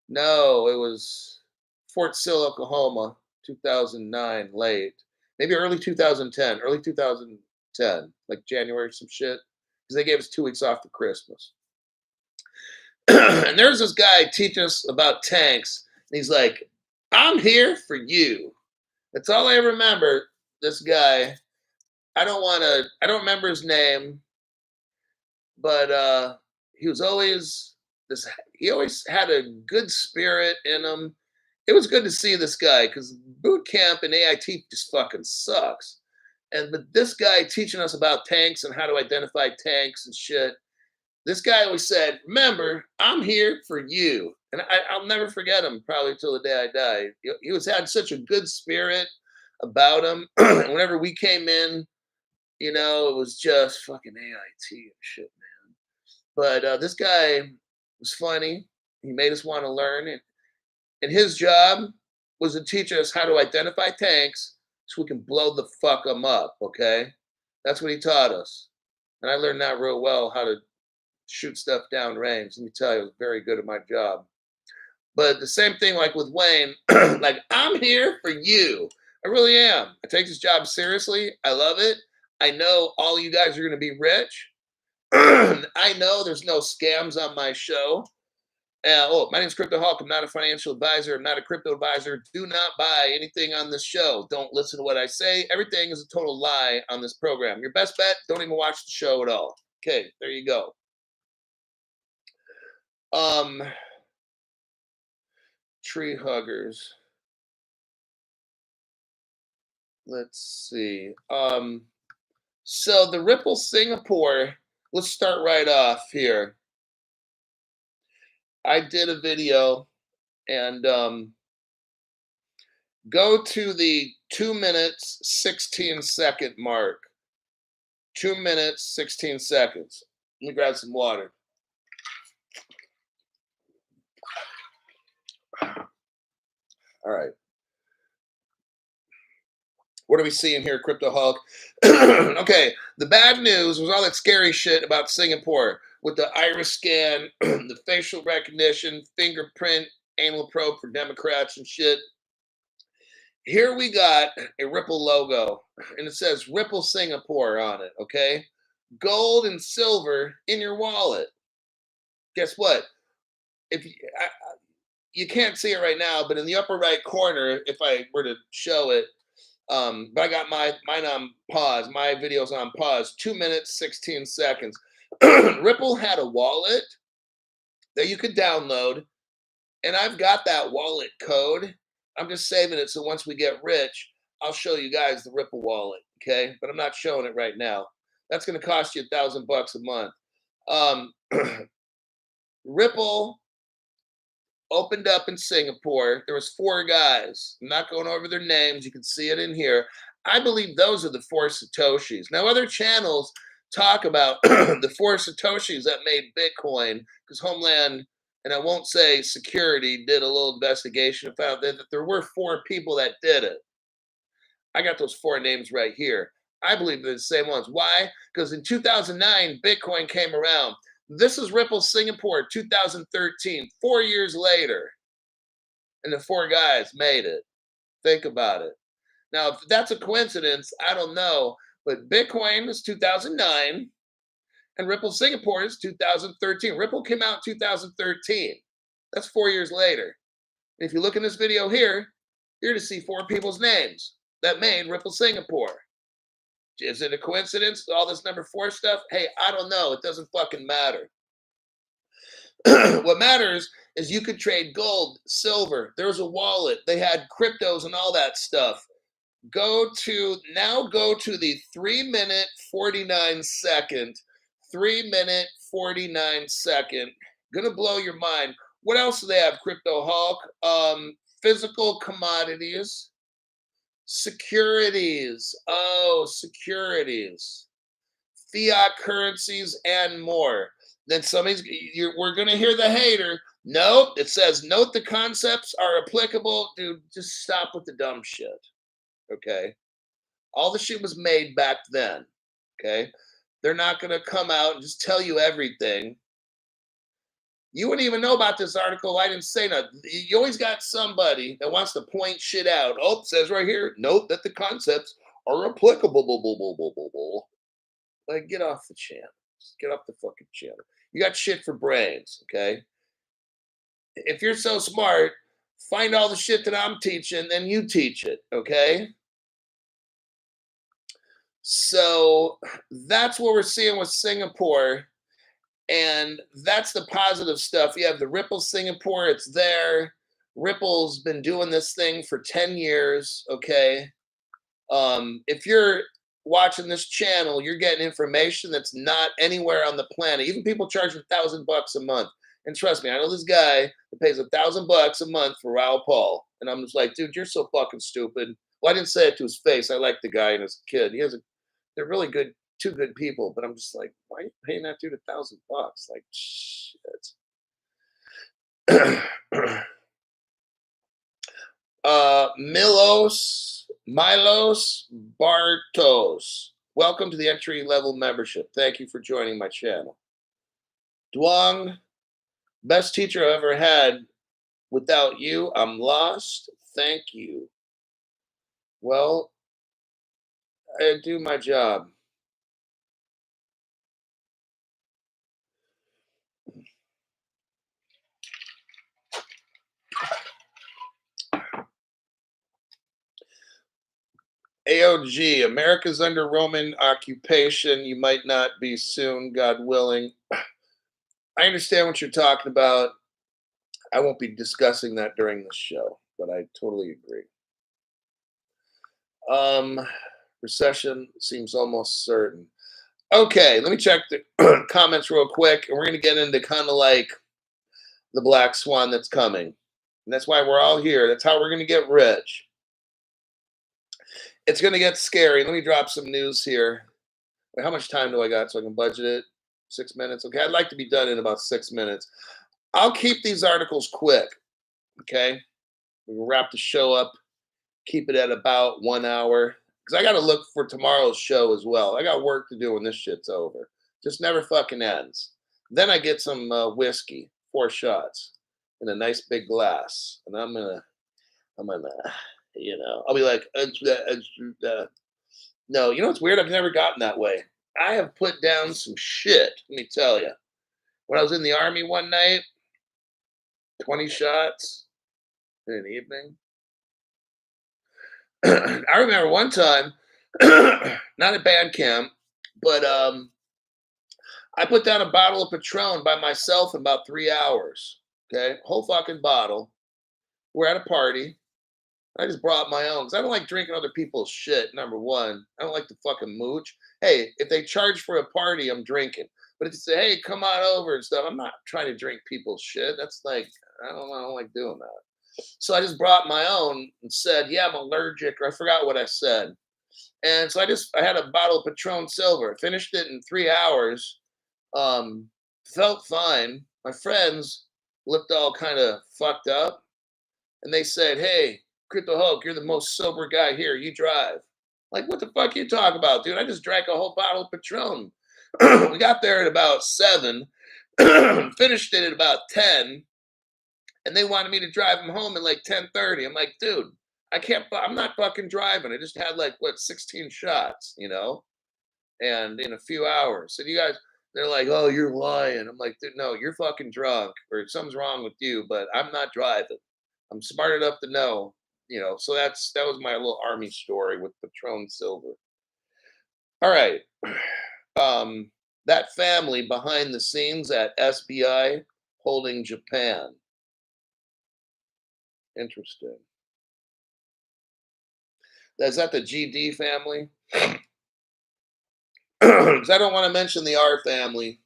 No, it was Fort Sill, Oklahoma, 2009, late. Maybe early 2010, like January, some shit. Because they gave us 2 weeks off for Christmas. And there's this guy teaching us about tanks. And he's like, I'm here for you. That's all I remember. This guy, I don't remember his name, but he always had a good spirit in him. It was good to see this guy because boot camp and AIT just fucking sucks. But this guy teaching us about tanks and how to identify tanks and shit. This guy always said, remember, I'm here for you. And I'll never forget him probably till the day I die. He had such a good spirit about him. And whenever we came in, it was just fucking AIT and shit, man. But this guy was funny. He made us want to learn. And his job was to teach us how to identify tanks so we can blow the fuck them up, okay? That's what he taught us. And I learned that real well, how to shoot stuff down range. Let me tell you, I was very good at my job. But the same thing like with Wayne, like, I'm here for you. I really am. I take this job seriously. I love it. I know all you guys are going to be rich. I know there's no scams on my show. My name's Crypto Hulk. I'm not a financial advisor. I'm not a crypto advisor. Do not buy anything on this show. Don't listen to what I say. Everything is a total lie on this program. Your best bet, don't even watch the show at all. Okay, there you go. Tree huggers. Let's see. So the Ripple Singapore, let's start right off here. I did a video and go to the 2 minutes, 16 second mark. 2 minutes, 16 seconds. Let me grab some water. All right. What are we seeing here, Crypto Hulk? Okay, the bad news was all that scary shit about Singapore with the iris scan, the facial recognition, fingerprint, anal probe for Democrats and shit. Here we got a Ripple logo, and it says Ripple Singapore on it, okay? Gold and silver in your wallet. Guess what? If you can't see it right now, but in the upper right corner, if I were to show it, but I got mine on pause. My video's on pause. 2 minutes, 16 seconds. Ripple had a wallet that you could download, and I've got that wallet code. I'm just saving it so once we get rich, I'll show you guys the Ripple wallet, okay? But I'm not showing it right now. That's going to cost you $1,000 a month. Ripple opened up in Singapore. There was 4 guys. I'm not going over their names. You can see it in here. I believe those are the 4 Satoshis. Now, other channels talk about the 4 Satoshis that made Bitcoin, because Homeland, and I won't say security, did a little investigation and found that there were 4 people that did it. I got those 4 names right here. I believe they're the same ones. Why? Because in 2009, Bitcoin came around. This is Ripple Singapore 2013, 4 years later. And the 4 guys made it. Think about it. Now, if that's a coincidence, I don't know. But Bitcoin is 2009 and Ripple Singapore is 2013. Ripple came out in 2013. That's 4 years later. And if you look in this video here, you're to see 4 people's names that made Ripple Singapore. Is it a coincidence, all this number 4 stuff? Hey, I don't know. It doesn't fucking matter. What matters is you could trade gold, silver. There was a wallet. They had cryptos and all that stuff. Go to the 3 minute 49 second. 3 minute 49 second. Gonna blow your mind. What else do they have, Crypto Hulk? Physical commodities. Securities. Oh, securities. Fiat currencies and more. Then we're going to hear the hater. Nope. It says, note the concepts are applicable. Dude, just stop with the dumb shit. Okay. All the shit was made back then. Okay. They're not going to come out and just tell you everything. You wouldn't even know about this article. I didn't say nothing. You always got somebody that wants to point shit out. Oh, it says right here, note that the concepts are applicable. Like, get off the channel. Just get off the fucking channel. You got shit for brains, okay? If you're so smart, find all the shit that I'm teaching, then you teach it, okay? So that's what we're seeing with Singapore. And that's the positive stuff. You have the Ripple Singapore, it's there. Ripple's been doing this thing for 10 years, okay? If you're watching this channel, you're getting information that's not anywhere on the planet. Even people charge $1,000 a month. And trust me, I know this guy that pays $1,000 a month for Raoul Paul. And I'm just like, dude, you're so fucking stupid. Well, I didn't say it to his face. I like the guy and his kid. They're really good. 2 good people, but I'm just like, why are you paying that dude $1,000? Like, shit. Milos Bartos. Welcome to the entry level membership. Thank you for joining my channel. Duong, best teacher I ever had. Without you, I'm lost. Thank you. Well, I do my job. AOG, America's under Roman occupation. You might not be soon, God willing. I understand what you're talking about. I won't be discussing that during this show, but I totally agree. Recession seems almost certain. Okay, let me check the comments real quick, and we're going to get into kind of like the black swan that's coming. And that's why we're all here. That's how we're going to get rich. It's going to get scary. Let me drop some news here. How much time do I got so I can budget it? 6 minutes. Okay, I'd like to be done in about 6 minutes. I'll keep these articles quick. Okay, we'll wrap the show up. Keep it at about 1 hour because I got to look for tomorrow's show as well. I got work to do when this shit's over. Just never fucking ends. Then I get some whiskey, 4 shots in a nice big glass, and I'm gonna, I'll be like, no, you know what's weird? I've never gotten that way. I have put down some shit. Let me tell you. When I was in the army one night, 20 shots in an evening. I remember one time, not at band camp, but I put down a bottle of Patron by myself in about 3 hours. Okay, whole fucking bottle. We're at a party. I just brought my own because I don't like drinking other people's shit. Number one, I don't like to fucking mooch. Hey, if they charge for a party, I'm drinking. But if you say, "Hey, come on over" and stuff, I'm not trying to drink people's shit. That's like I don't like doing that. So I just brought my own and said, "Yeah, I'm allergic," or I forgot what I said. And so I had a bottle of Patron Silver. Finished it in 3 hours. Um, Felt fine. My friends looked all kind of fucked up, and they said, "Hey, Crypto Hulk, you're the most sober guy here. You drive." Like, what the fuck you talk about, dude? I just drank a whole bottle of Patron. We got there at about 7, finished it at about 10, and they wanted me to drive them home at like 10:30. I'm like, dude, I can't. I'm not fucking driving. I just had like 16 shots, and in a few hours. So you guys, they're like, "Oh, you're lying." I'm like, dude, no, you're fucking drunk, or something's wrong with you. But I'm not driving. I'm smart enough to know. So that was my little army story with Patron Silver. All right. That family behind the scenes at SBI holding Japan. Interesting. Is that the GD family? Because I don't want to mention the R family.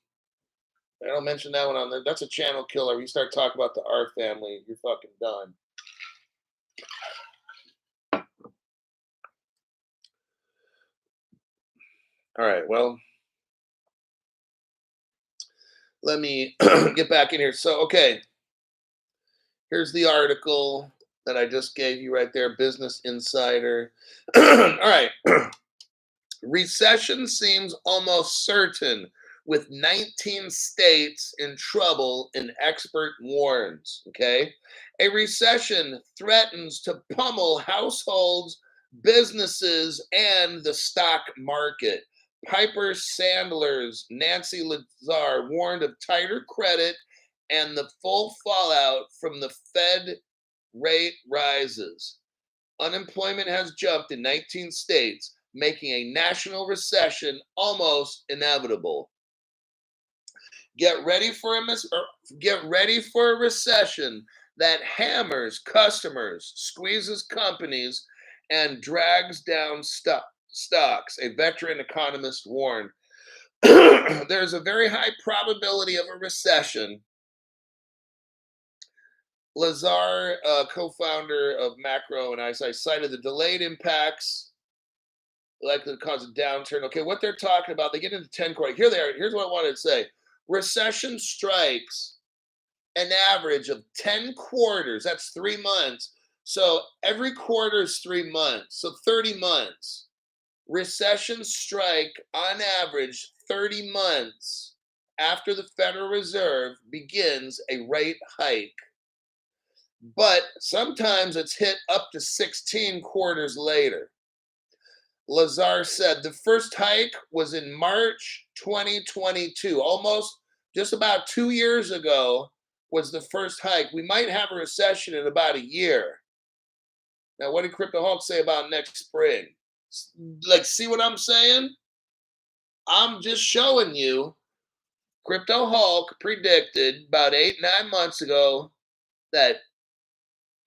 I don't mention that one on there. That's a channel killer. You start talking about the R family, you're fucking done. All right, well, let me get back in here. So, okay, here's the article that I just gave you right there, Business Insider. All right. Recession seems almost certain with 19 states in trouble, an expert warns. Okay. A recession threatens to pummel households, businesses, and the stock market. Piper Sandler's Nancy Lazar warned of tighter credit and the full fallout from the Fed rate rises. Unemployment has jumped in 19 states, making a national recession almost inevitable. Get ready for a recession that hammers customers, squeezes companies, and drags down stocks, a veteran economist warned. There's a very high probability of a recession. Lazar, co-founder of Macro and ISI, cited the delayed impacts likely to cause a downturn. Okay, what they're talking about, they get into 10 quarters. Here they are. Here's what I wanted to say. Recession strikes an average of 10 quarters. That's 3 months. So every quarter is 3 months. So 30 months. Recessions strike on average 30 months after the Federal Reserve begins a rate hike. But sometimes it's hit up to 16 quarters later. Lazar said the first hike was in March 2022, almost just about 2 years ago was the first hike. We might have a recession in about a year. Now, what did Crypto Hulk say about next spring? Like, see what I'm saying? I'm just showing you. Crypto Hulk predicted about 8-9 months ago that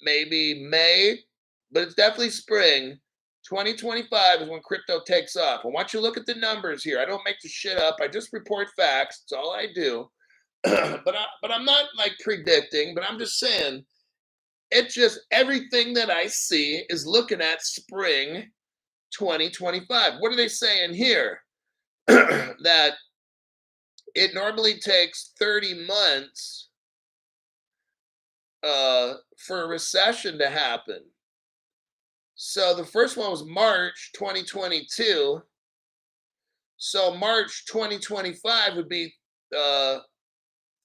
maybe May, but it's definitely spring. 2025 is when crypto takes off. I want you to look at the numbers here. I don't make the shit up. I just report facts. That's all I do. but I'm not like predicting, but I'm just saying it's just everything that I see is looking at spring 2025. What are they saying here? that it normally takes 30 months for a recession to happen. So the first one was March 2022. So March 2025 would be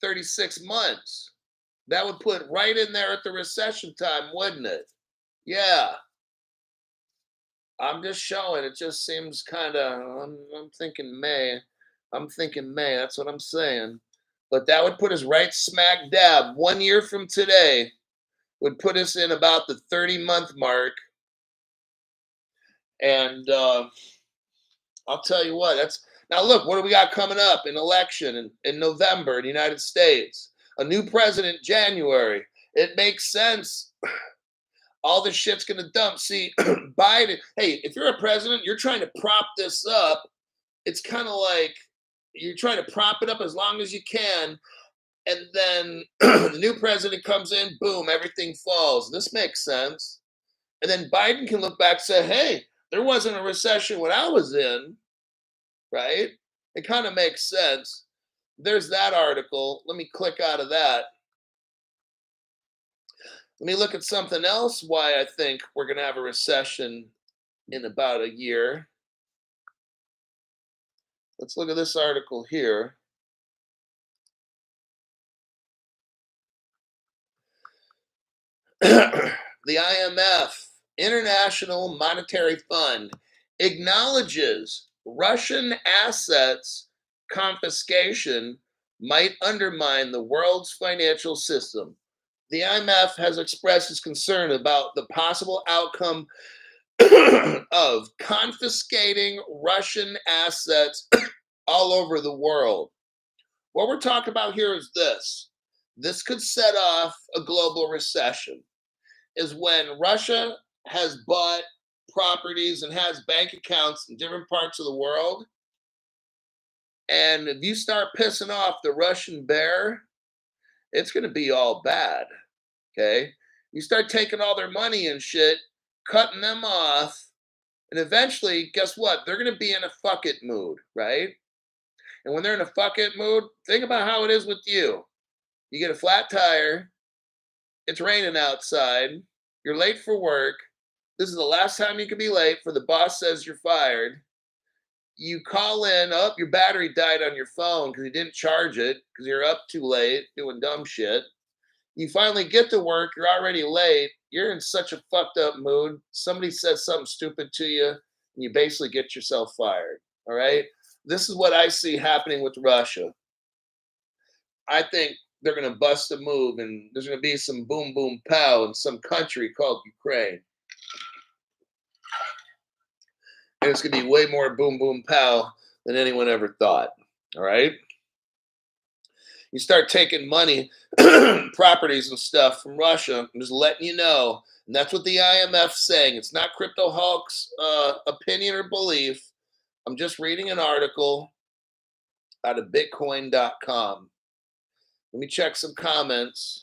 36 months. That would put right in there at the recession time, wouldn't it? Yeah. I'm just showing. It just seems kind of. I'm thinking May. I'm thinking May. That's what I'm saying. But that would put us right smack dab 1 year from today. Would put us in about the 30-month mark. And I'll tell you what. That's now. Look, what do we got coming up? An election in November in the United States. A new president January. It makes sense. All this shit's gonna dump. See, Biden. Hey, if you're a president, you're trying to prop this up. It's kind of like you're trying to prop it up as long as you can, and then the new president comes in, boom, everything falls. This makes sense. And then Biden can look back and say, "Hey, there wasn't a recession when I was in." Right? It kind of makes sense. There's that article. Let me click out of that. Let me look at something else why I think we're going to have a recession in about a year. Let's look at this article here. The IMF, International Monetary Fund, acknowledges Russian assets confiscation might undermine the world's financial system. The IMF has expressed its concern about the possible outcome of confiscating Russian assets all over the world. What we're talking about here is this. This could set off a global recession, is when Russia has bought properties and has bank accounts in different parts of the world. And if you start pissing off the Russian bear, it's going to be all bad. Okay? You start taking all their money and shit, cutting them off, and eventually, guess what? They're going to be in a fuck it mood, right? And when they're in a fuck it mood, think about how it is with you. You get a flat tire, it's raining outside, you're late for work, this is the last time you can be late for the boss says you're fired. You call in, oh, your battery died on your phone because you didn't charge it because you're up too late doing dumb shit. You finally get to work, you're already late, you're in such a fucked up mood, somebody says something stupid to you, and you basically get yourself fired, all right? This is what I see happening with Russia. I think they're going to bust a move, and there's going to be some boom, boom, pow in some country called Ukraine. And it's going to be way more boom, boom, pow than anyone ever thought, all right? You start taking money, properties and stuff from Russia, I'm just letting you know. And that's what the IMF's saying. It's not Crypto Hulk's opinion or belief. I'm just reading an article out of Bitcoin.com. Let me check some comments.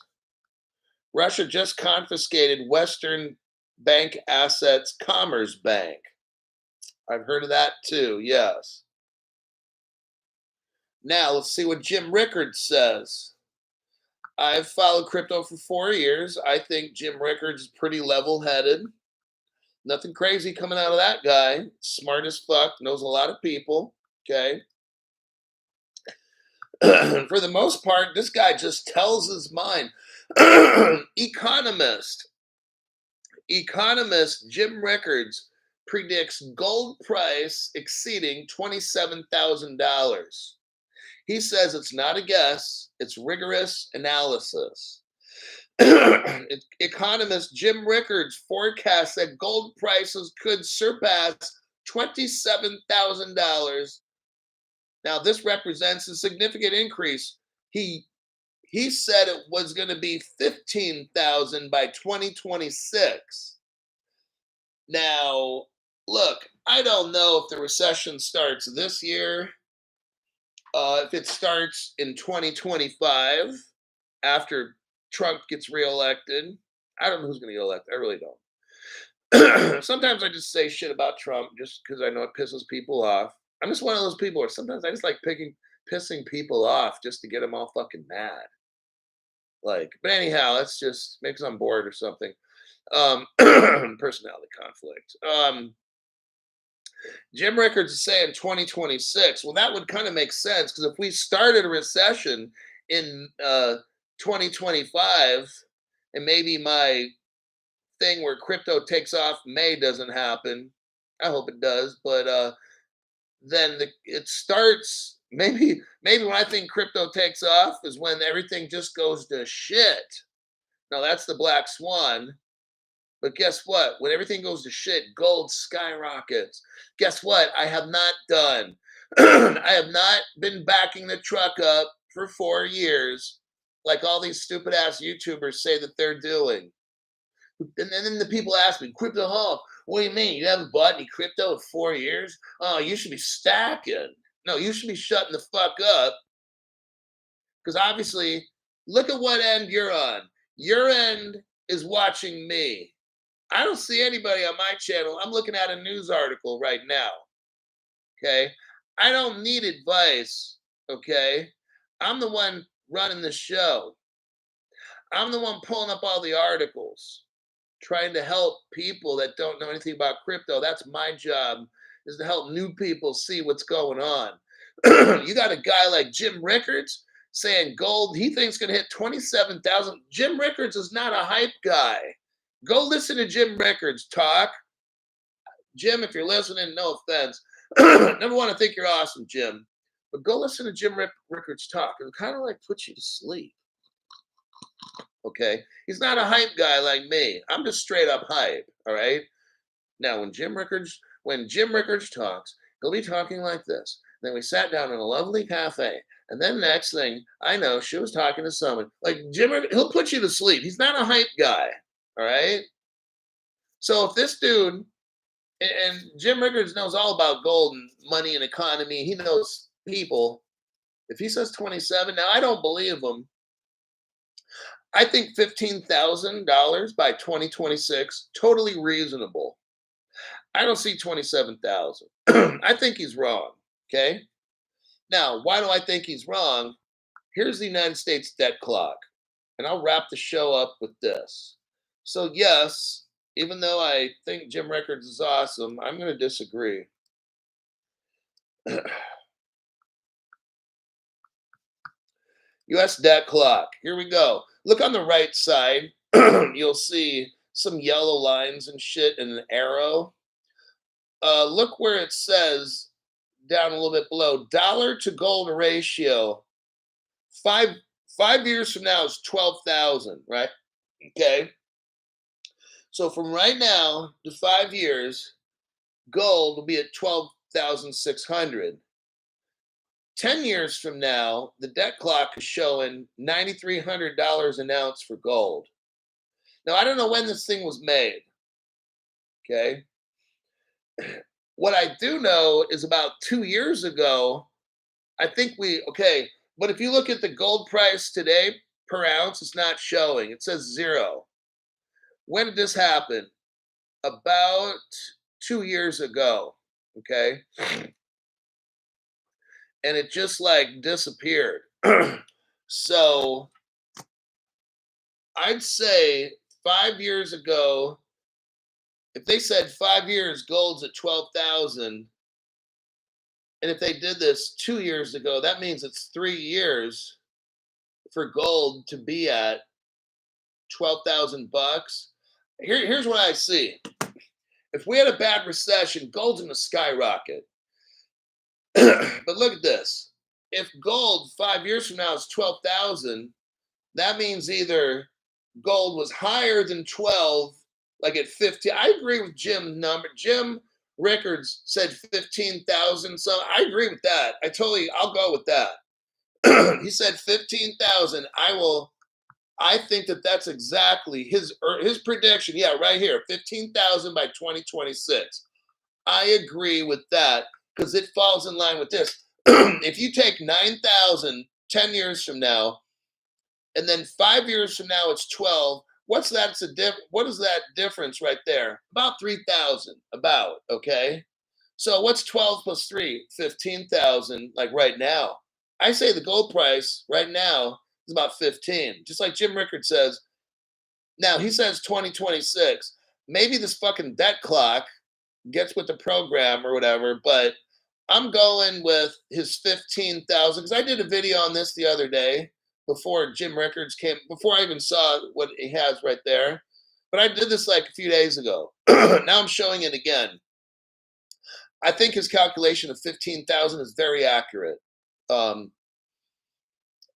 Russia just confiscated Western bank assets, Commerce Bank. I've heard of that too, yes. Now, let's see what Jim Rickards says. I've followed crypto for 4 years. I think Jim Rickards is pretty level-headed. Nothing crazy coming out of that guy. Smart as fuck, knows a lot of people, okay? For the most part, this guy just tells his mind. Economist Jim Rickards predicts gold price exceeding $27,000. He says it's not a guess, it's rigorous analysis. Economist Jim Rickards forecasts that gold prices could surpass $27,000. Now, this represents a significant increase. He said it was going to be $15,000 by 2026. Now, look, I don't know if the recession starts this year. If it starts in 2025, after Trump gets reelected, I don't know who's going to get elected. I really don't. Sometimes I just say shit about Trump just because I know it pisses people off. I'm just one of those people where sometimes I just like pissing people off just to get them all fucking mad. Like, but anyhow, that's just maybe 'cause I'm bored or something. Personality conflict. Jim Rickards is saying 2026. Well, that would kind of make sense because if we started a recession in 2025, and maybe my thing where crypto takes off May doesn't happen. I hope it does, but then it starts. Maybe when I think crypto takes off is when everything just goes to shit. Now that's the black swan. But guess what? When everything goes to shit, gold skyrockets. Guess what? I have not done. I have not been backing the truck up for 4 years, like all these stupid ass YouTubers say that they're doing. And then the people ask me, Crypto Hall, what do you mean? You haven't bought any crypto in 4 years? Oh, you should be stacking. No, you should be shutting the fuck up. Because obviously, look at what end you're on. Your end is watching me. I don't see anybody on my channel. I'm looking at a news article right now. Okay. I don't need advice. Okay. I'm the one running the show. I'm the one pulling up all the articles, trying to help people that don't know anything about crypto. That's my job, is to help new people see what's going on. You got a guy like Jim Rickards saying gold, he thinks going to hit 27,000. Jim Rickards is not a hype guy. Go listen to Jim Rickards talk. Jim, if you're listening, no offense. Number one, I think you're awesome, Jim. But go listen to Jim Rickards talk. It'll kind of like put you to sleep. Okay? He's not a hype guy like me. I'm just straight up hype. All right? Now, when Jim Rickards talks, he'll be talking like this. Then we sat down in a lovely cafe. And then next thing I know, she was talking to someone. Like Jim, he'll put you to sleep. He's not a hype guy. All right. So if this dude, and Jim Rickards knows all about gold and money and economy, he knows people. If he says 27, now I don't believe him. I think $15,000 by 2026, totally reasonable. I don't see 27,000. I think he's wrong. Okay. Now, why do I think he's wrong? Here's the United States debt clock. And I'll wrap the show up with this. So, yes, even though I think Jim Rickards is awesome, I'm going to disagree. US debt clock. Here we go. Look on the right side. You'll see some yellow lines and shit and an arrow. Look where it says down a little bit below, dollar to gold ratio. Five years from now is 12,000, right? Okay. So from right now to 5 years, gold will be at 12,600. 10 years from now, the debt clock is showing $9,300 an ounce for gold. Now, I don't know when this thing was made. Okay. What I do know is about 2 years ago, I think but if you look at the gold price today per ounce, it's not showing. It says 0. When did this happen? About 2 years ago. Okay. And it just like disappeared. So I'd say 5 years ago, if they said 5 years, gold's at 12,000, and if they did this 2 years ago, that means it's 3 years for gold to be at 12,000 bucks. Here's what I see. If we had a bad recession, gold's in the skyrocket. But look at this. If gold 5 years from now is 12,000, that means either gold was higher than 12, like at 15. I agree with Jim's number. Jim Rickards said 15,000. So I agree with that. I'll go with that. He said 15,000. I think that's exactly his prediction. Yeah, right here, 15,000 by 2026. I agree with that because it falls in line with this. If you take 9,000 10 years from now, and then 5 years from now it's 12. What is that difference right there? About 3,000. About, okay. So what's 12 plus 3? 15,000, like right now. I say the gold price right now is about 15. Just like Jim Rickard says. Now he says 2026. Maybe this fucking debt clock gets with the program or whatever, but I'm going with his 15,000 because I did a video on this the other day before Jim Rickards came, before I even saw what he has right there. But I did this like a few days ago. Now I'm showing it again. I think his calculation of 15,000 is very accurate.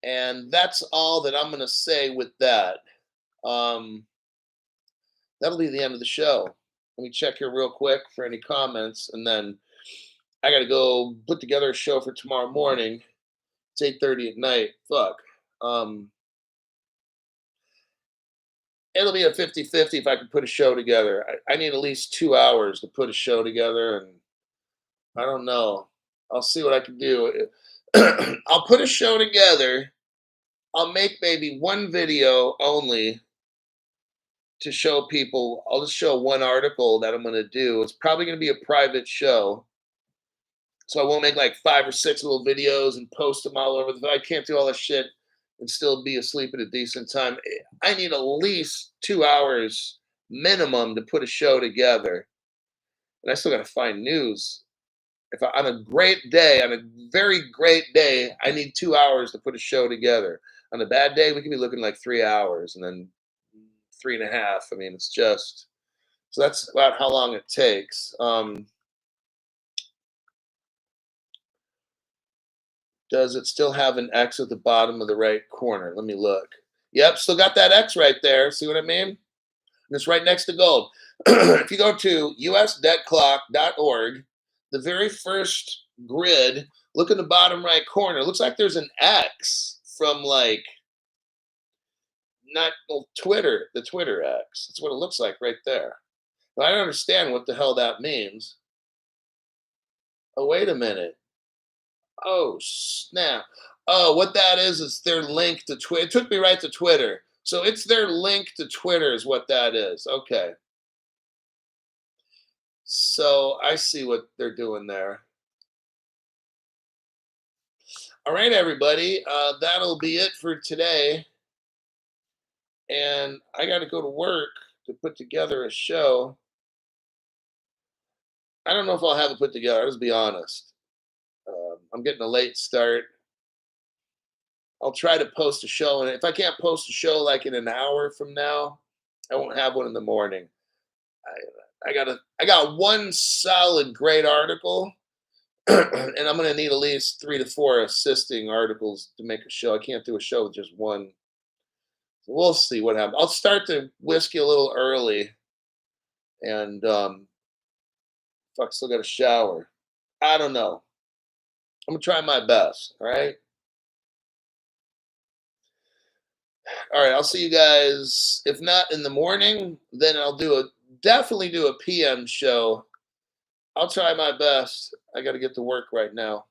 And that's all that I'm going to say with that. That'll be the end of the show. Let me check here real quick for any comments, and then I got to go put together a show for tomorrow morning. It's 8:30 at night. Fuck. It'll be a 50-50 if I can put a show together. I need at least 2 hours to put a show together, and I don't know. I'll see what I can do. I'll put a show together. I'll make maybe one video only to show people. I'll just show one article that I'm going to do. It's probably going to be a private show. So I won't make like 5 or 6 little videos and post them all over. I can't do all that shit and still be asleep at a decent time. I need at least 2 hours minimum to put a show together. And I still got to find news. If on a great day, on a very great day, I need 2 hours to put a show together. On a bad day, we can be looking like 3 hours and then 3.5. I mean, it's just, so that's about how long it takes. Does it still have an X at the bottom of the right corner? Let me look. Yep, still got that X right there. See what I mean? And it's right next to gold. If you go to usdebtclock.org, the very first grid, look in the bottom right corner. It looks like there's an X from like, not Twitter, the Twitter X. That's what it looks like right there. But I don't understand what the hell that means. Oh, wait a minute. Oh, snap. Oh, what that is their link to Twitter. It took me right to Twitter. So it's their link to Twitter is what that is. Okay. So I see what they're doing there. All right, everybody. That'll be it for today. And I got to go to work to put together a show. I don't know if I'll have it put together. I'll just be honest. I'm getting a late start. I'll try to post a show, and if I can't post a show like in an hour from now, I won't have one in the morning. I got one solid great article, and I'm going to need at least 3 to 4 assisting articles to make a show. I can't do a show with just one. So we'll see what happens. I'll start the whiskey a little early, and fuck, still got a shower. I don't know. I'm gonna try my best. All right. All right. I'll see you guys. If not in the morning, then I'll definitely do a PM show. I'll try my best. I got to get to work right now.